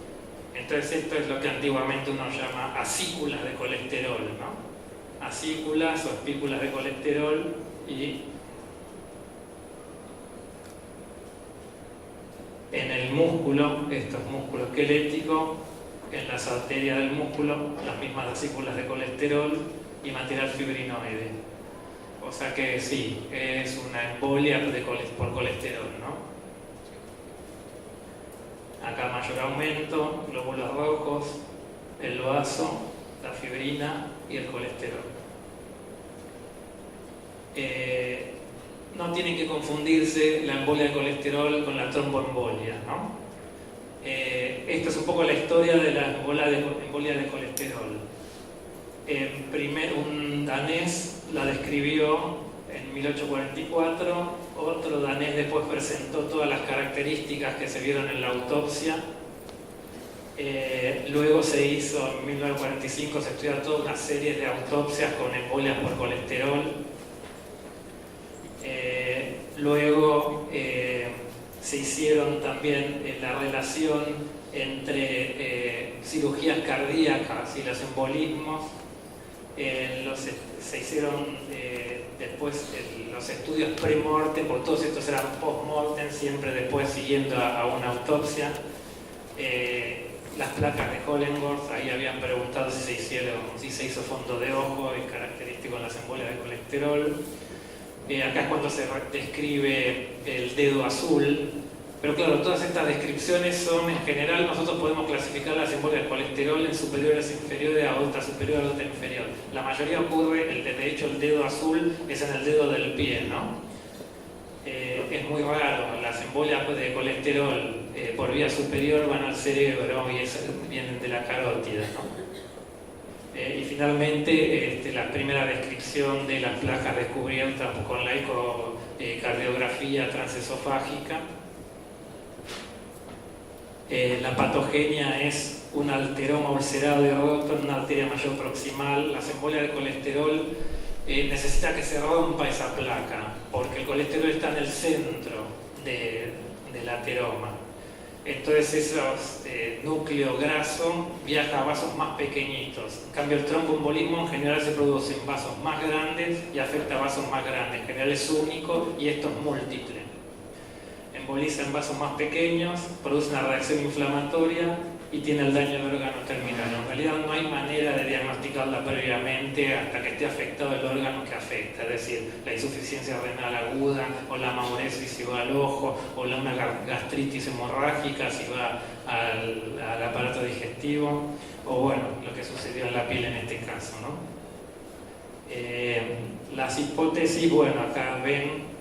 Entonces esto es lo que antiguamente uno llama asículas de colesterol, ¿no? Asículas o espículas de colesterol, y en el músculo, esto es músculo esquelético, en las arterias del músculo, las mismas asículas de colesterol y material fibrinoide. O sea que sí, es una embolia por colesterol, ¿no? Acá mayor aumento, glóbulos rojos, el vaso, la fibrina y el colesterol. No tienen que confundirse la embolia de colesterol con la tromboembolia, ¿no? Esta es un poco la historia de la embolia de colesterol. Un danés la describió en 1844, otro danés después presentó todas las características que se vieron en la autopsia. Luego se hizo, en 1945, se estudió toda una serie de autopsias con embolias por colesterol. Luego se hicieron también la relación entre cirugías cardíacas y los embolismos. Se hicieron después los estudios pre-mortem, porque todos estos eran post-mortem, siempre después siguiendo a una autopsia. Las placas de Hollengorst, ahí habían preguntado si se hizo fondo de ojo, es característico en las embolias de colesterol. Acá es cuando se describe el dedo azul, pero claro, todas estas descripciones son, en general, nosotros podemos clasificar las embolias de colesterol en superiores e inferiores, aorta superior, aorta inferior. La mayoría ocurre, de hecho el dedo azul es en el dedo del pie, ¿no? Es muy raro, las embolias de colesterol por vía superior van al cerebro y vienen de la carótida, ¿no? Y finalmente, la primera descripción de las placas descubiertas con la ecocardiografía transesofágica. La patogenia es un alteroma ulcerado y roto en una arteria mayor proximal. Las embolias de colesterol necesita que se rompa esa placa, porque el colesterol está en el centro del ateroma. Entonces ese núcleo graso viaja a vasos más pequeñitos. En cambio, el tromboembolismo en general se produce en vasos más grandes y afecta a vasos más grandes. En general es único y esto es múltiple. Emboliza en vasos más pequeños, produce una reacción inflamatoria y tiene el daño del órgano terminal. En realidad no hay manera de diagnosticarla previamente hasta que esté afectado el órgano que afecta, es decir, la insuficiencia renal aguda, o la hemauresis si va al ojo, o una gastritis hemorrágica si va al aparato digestivo, o bueno, lo que sucedió en la piel en este caso, ¿no? Las hipótesis, bueno, acá ven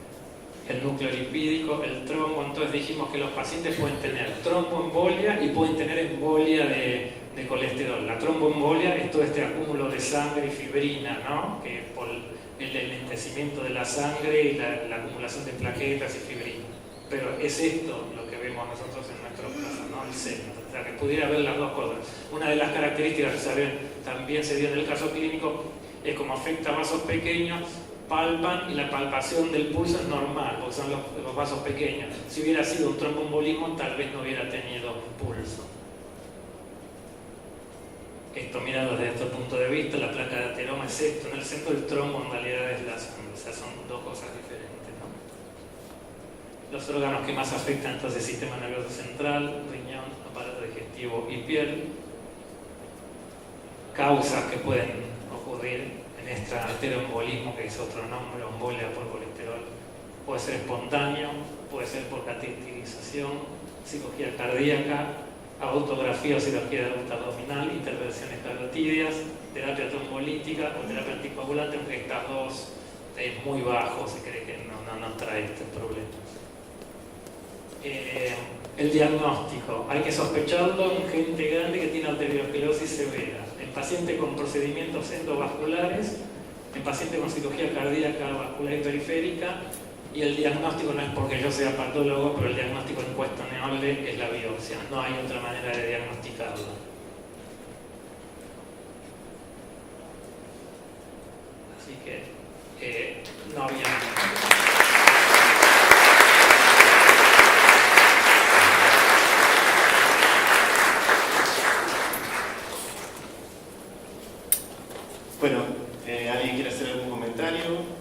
el núcleo lipídico, el trombo. Entonces dijimos que los pacientes pueden tener tromboembolia y pueden tener embolia de colesterol. La tromboembolia es todo este acúmulo de sangre y fibrina, ¿no? Que por el enlentecimiento de la sangre y la acumulación de plaquetas y fibrina. Pero es esto lo que vemos nosotros en nuestro caso, ¿no? El centro. O sea, que pudiera haber las dos cosas. Una de las características que también se dio en el caso clínico es como afecta a vasos pequeños, palpan y la palpación del pulso es normal, porque son los vasos pequeños. Si hubiera sido un tromboembolismo, tal vez no hubiera tenido pulso. Esto mirado desde este punto de vista, la placa de ateroma es esto, en el centro del trombo en realidad es la sangre, o sea, son dos cosas diferentes, ¿no? Los órganos que más afectan entonces el sistema nervioso central, riñón, aparato digestivo y piel. Causas que pueden ocurrir en este arterioembolismo, que es otro nombre, embolia por colesterol. Puede ser espontáneo, puede ser por cateterización, cirugía cardíaca, autografía o cirugía de aorta abdominal, intervenciones carotídeas, terapia trombolítica o terapia anticoagulante, aunque estas dos es muy bajo, se cree que no trae estos problemas. El diagnóstico, hay que sospecharlo en gente grande que tiene arteriosclerosis severa, en pacientes con procedimientos endovasculares, en pacientes con cirugía cardíaca, vascular y periférica, y el diagnóstico no es porque yo sea patólogo, pero el diagnóstico incuestionable es la biopsia, no hay otra manera de diagnosticarlo. Así que no había... ¿alguien quiere hacer algún comentario?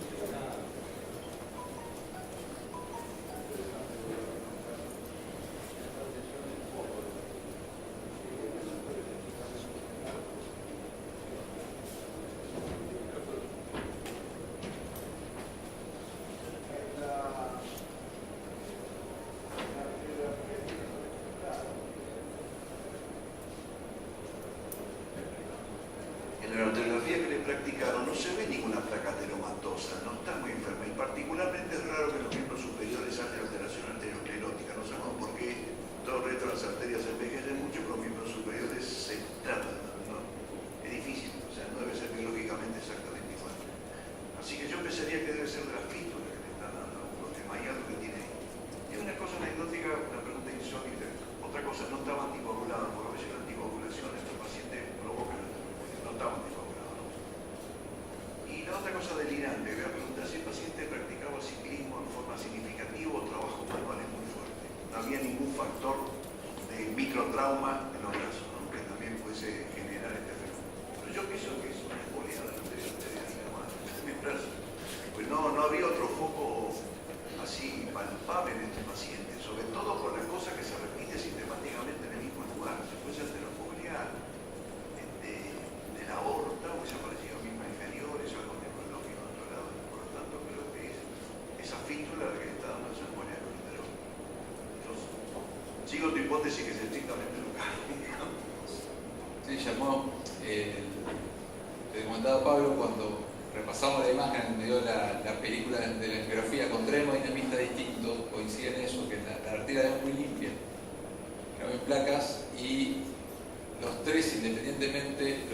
En la radiografía que le practicaron no se ve ninguna placa ateromatosa, no está muy enferma. Y particularmente es raro que los miembros superiores haya alteración arteriosclerótica. No sabemos por qué todo el resto de las arterias envejecen mucho, pero los miembros superiores se tratan, ¿no? Es difícil, o sea, no debe ser biológicamente exactamente igual. Así que yo pensaría que debe ser de la fístula que le están dando un problema. Hay algo que tiene ahí. Y una cosa anecdótica, una pregunta insólita. Otra cosa, no estaba anticoagulado, porque a veces la anticoagulación estos pacientes provoca no estaba anticoagulado, ¿no? Y la otra cosa delirante, voy a preguntar si el paciente practicaba ciclismo en forma significativa o trabajo manual muy fuerte. No había ningún factor de microtrauma en los brazos, ¿no? Que también fuese generar este efecto. Pero yo pienso que es una embolia de la arteria en mi brazo. Pues no había otro foco así palpable en este paciente, sobre todo por la cosa que se repite sistemáticamente en el mismo lugar. Si fuese arteriofolia de la aorta, o se parecía a misma inferior, es algo neurológico en otro lado. Por lo tanto, creo que es esa fístula la que está dando esa embolia colateral. Entonces, sigo tu hipótesis que es estrictamente local. Sí, llamó, te comentaba Pablo, cuando repasamos la imagen, me dio la película de la angiografía con tres hemodinamistas distintos, coincide en eso, que la arteria es muy limpia, no hay placas, y los tres, independientemente,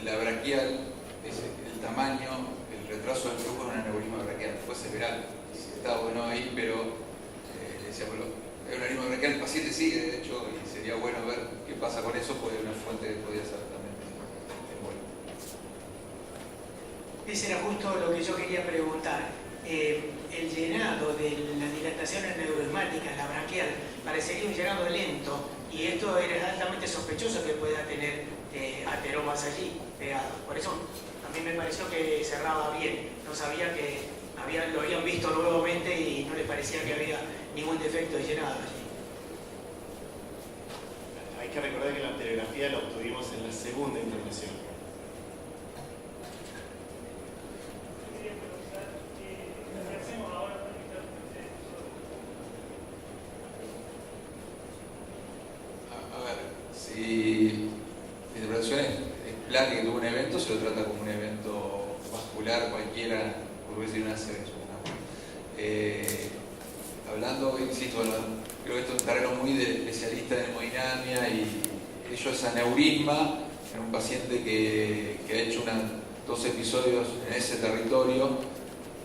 la braquial, el tamaño, el retraso del flujo es un aneurisma braquial, puede ser veral, está bueno ahí, pero decíamos, es un aneurisma braquial, el paciente sigue, de hecho, y sería bueno ver qué pasa con eso, porque una fuente podría ser también bueno. Ese era justo lo que yo quería preguntar. El llenado de la dilatación neuroesmática en la braquial parecería un llenado lento, y esto era altamente sospechoso que pueda tener ateromas allí pegados. Por eso a mí me pareció que cerraba bien. No sabía que lo habían visto nuevamente y no les parecía que había ningún defecto de llenado allí. Hay que recordar que la arteriografía la obtuvimos en la segunda intervención. Si la interpretación es placa que tuvo un evento, se lo trata como un evento vascular cualquiera, por decir una ACV. Hablando, insisto, creo que esto es un terreno muy de especialista en hemodinamia, y ello es aneurisma en un paciente que ha hecho dos episodios en ese territorio.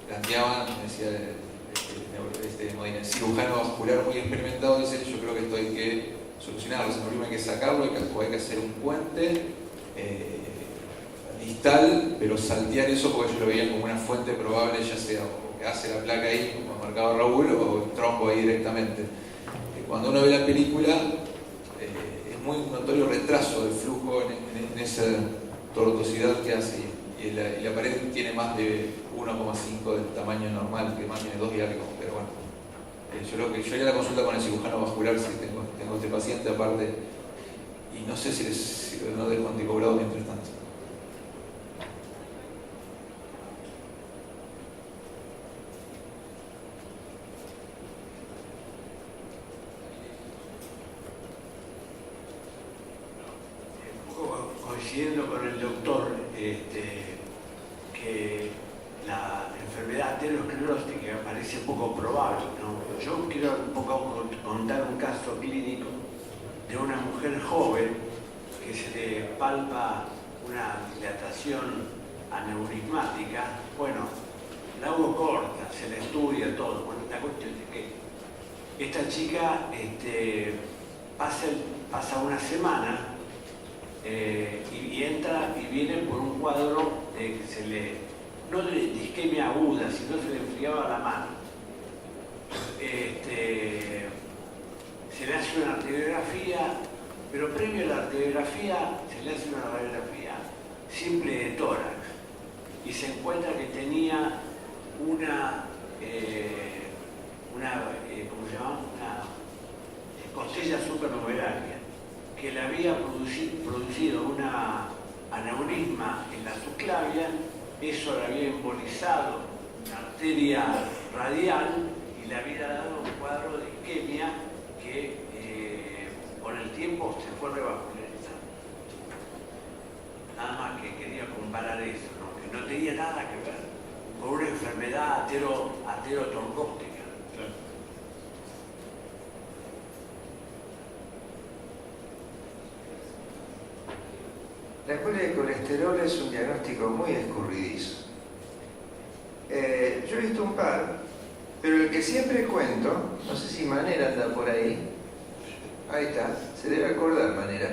Planteaban, decía el cirujano vascular muy experimentado, dice: yo creo que esto hay que solucionarlo, ese problema hay que sacarlo, hay que hacer un puente distal, pero saltear eso, porque ellos lo veían como una fuente probable, ya sea o que hace la placa ahí, como marcaba Raúl, o el trombo ahí directamente. Cuando uno ve la película, es muy notorio retraso del flujo en esa tortuosidad que hace, y la pared tiene más de 1,5 del tamaño normal, que más tiene 2 y algo, pero bueno. Yo haría la consulta con el cirujano vascular si tengo este paciente aparte, y no sé si no dejo anticoagulado mientras tanto. Un poco coincidiendo con el doctor, que la enfermedad aterosclerótica parece poco probable, ¿no? Yo quiero un poco contar un caso clínico de una mujer joven que se le palpa una dilatación aneurismática. Bueno, la hago corta, se la estudia todo. Bueno, la cuestión es que esta chica pasa una semana y entra y viene por un cuadro de que se le, no de isquemia aguda, sino se le enfriaba la mano. Se le hace una arteriografía, pero previo a la arteriografía se le hace una radiografía simple de tórax. y se encuentra que tenía una ¿cómo se llama? Una costilla supernumeraria, que le había producido una aneurisma en la subclavia, eso le había embolizado una arteria radial y le había dado un cuadro de isquemia que con el tiempo se fue revascularizando. Nada más que quería comparar eso, ¿no? Que no tenía nada que ver con una enfermedad aterotrombótica. La embolia de colesterol es un diagnóstico muy escurridizo. Yo he visto un par, pero el que siempre cuento, no sé si Manera anda por ahí, ahí está, se debe acordar Manera,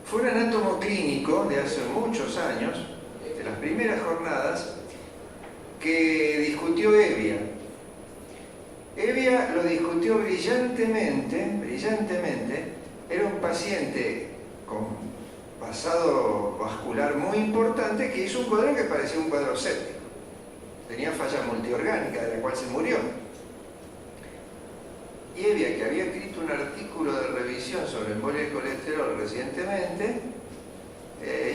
fue un anátomo clínico de hace muchos años, de las primeras jornadas, que discutió Evia. Evia lo discutió brillantemente, era un paciente con pasado vascular muy importante que hizo un cuadro que parecía un cuadro séptico. Tenía falla multiorgánica de la cual se murió. Y Evia, que había escrito un artículo de revisión sobre embolia de colesterol recientemente,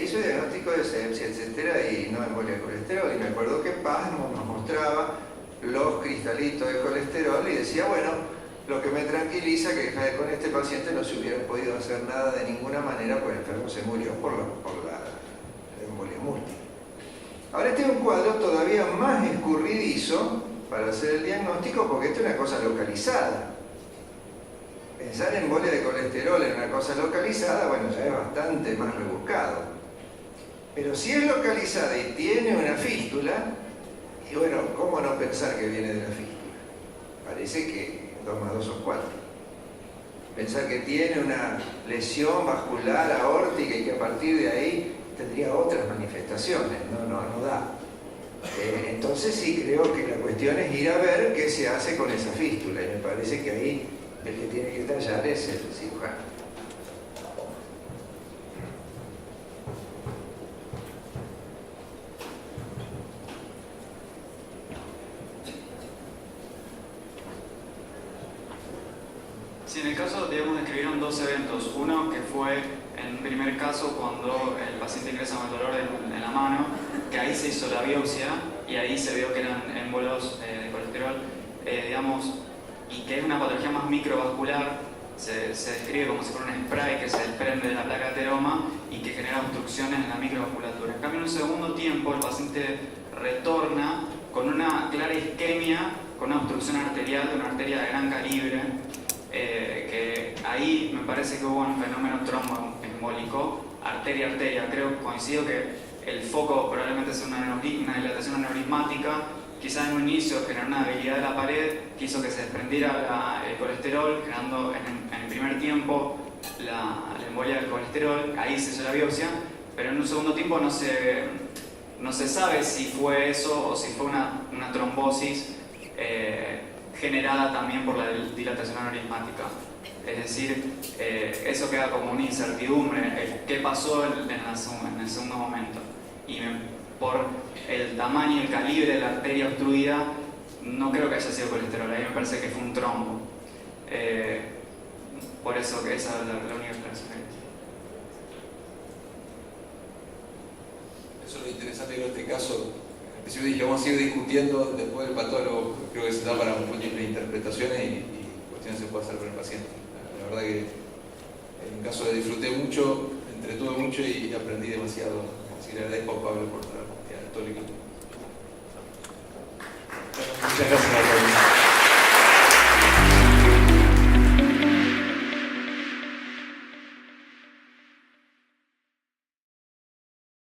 hizo diagnóstico de sepsia, etcétera, y no embolia de colesterol. Y me acuerdo que Pasmo nos mostraba los cristalitos de colesterol y decía, bueno, lo que me tranquiliza que con este paciente no se hubiera podido hacer nada de ninguna manera, porque el enfermo se murió por la embolia múltiple. Ahora este es un cuadro todavía más escurridizo para hacer el diagnóstico, porque esto es una cosa localizada. Pensar en embolia de colesterol en una cosa localizada, bueno, ya es bastante más rebuscado. Pero si es localizada y tiene una fístula, y bueno, ¿cómo no pensar que viene de la fístula? Parece que 2 más 2 son 4. Pensar que tiene una lesión vascular aórtica y que a partir de ahí tendría otras manifestaciones, no da. Entonces sí creo que la cuestión es ir a ver qué se hace con esa fístula, y me parece que ahí el que tiene que tallar es el cirujano. Sí, en el caso, digamos, describieron 2 eventos. Uno que fue en un primer caso cuando el paciente ingresa con dolor en la mano, que ahí se hizo la biopsia y ahí se vio que eran émbolos de colesterol, digamos, y que es una patología más microvascular. Se describe como si fuera un spray que se desprende de la placa ateroma y que genera obstrucciones en la microvasculatura. En cambio, en un segundo tiempo, el paciente retorna con una clara isquemia, con una obstrucción arterial de una arteria de gran calibre, que ahí me parece que hubo un fenómeno tromboembólico, arteria-arteria. Coincido que el foco probablemente sea una dilatación aneurismática, quizás en un inicio generó una debilidad de la pared, que hizo que se desprendiera el colesterol, generando en el primer tiempo la embolia del colesterol. Ahí se hizo la biopsia, pero en un segundo tiempo no se sabe si fue eso o si fue una trombosis generada también por la dilatación aneurismática. Es decir, eso queda como una incertidumbre, qué pasó en el segundo momento. Y por el tamaño y el calibre de la arteria obstruida, no creo que haya sido colesterol, ahí me parece que fue un trombo. Por eso que esa es la única explicación que hay. Eso es lo interesante de este caso. Al principio dije, vamos a ir discutiendo después del patólogo, creo que se da para múltiples interpretaciones y cuestiones se puede hacer con el paciente. La verdad que en un caso le disfruté mucho, entretuve mucho y aprendí demasiado. Así que le agradezco a Pablo por traer al católico. Muchas gracias.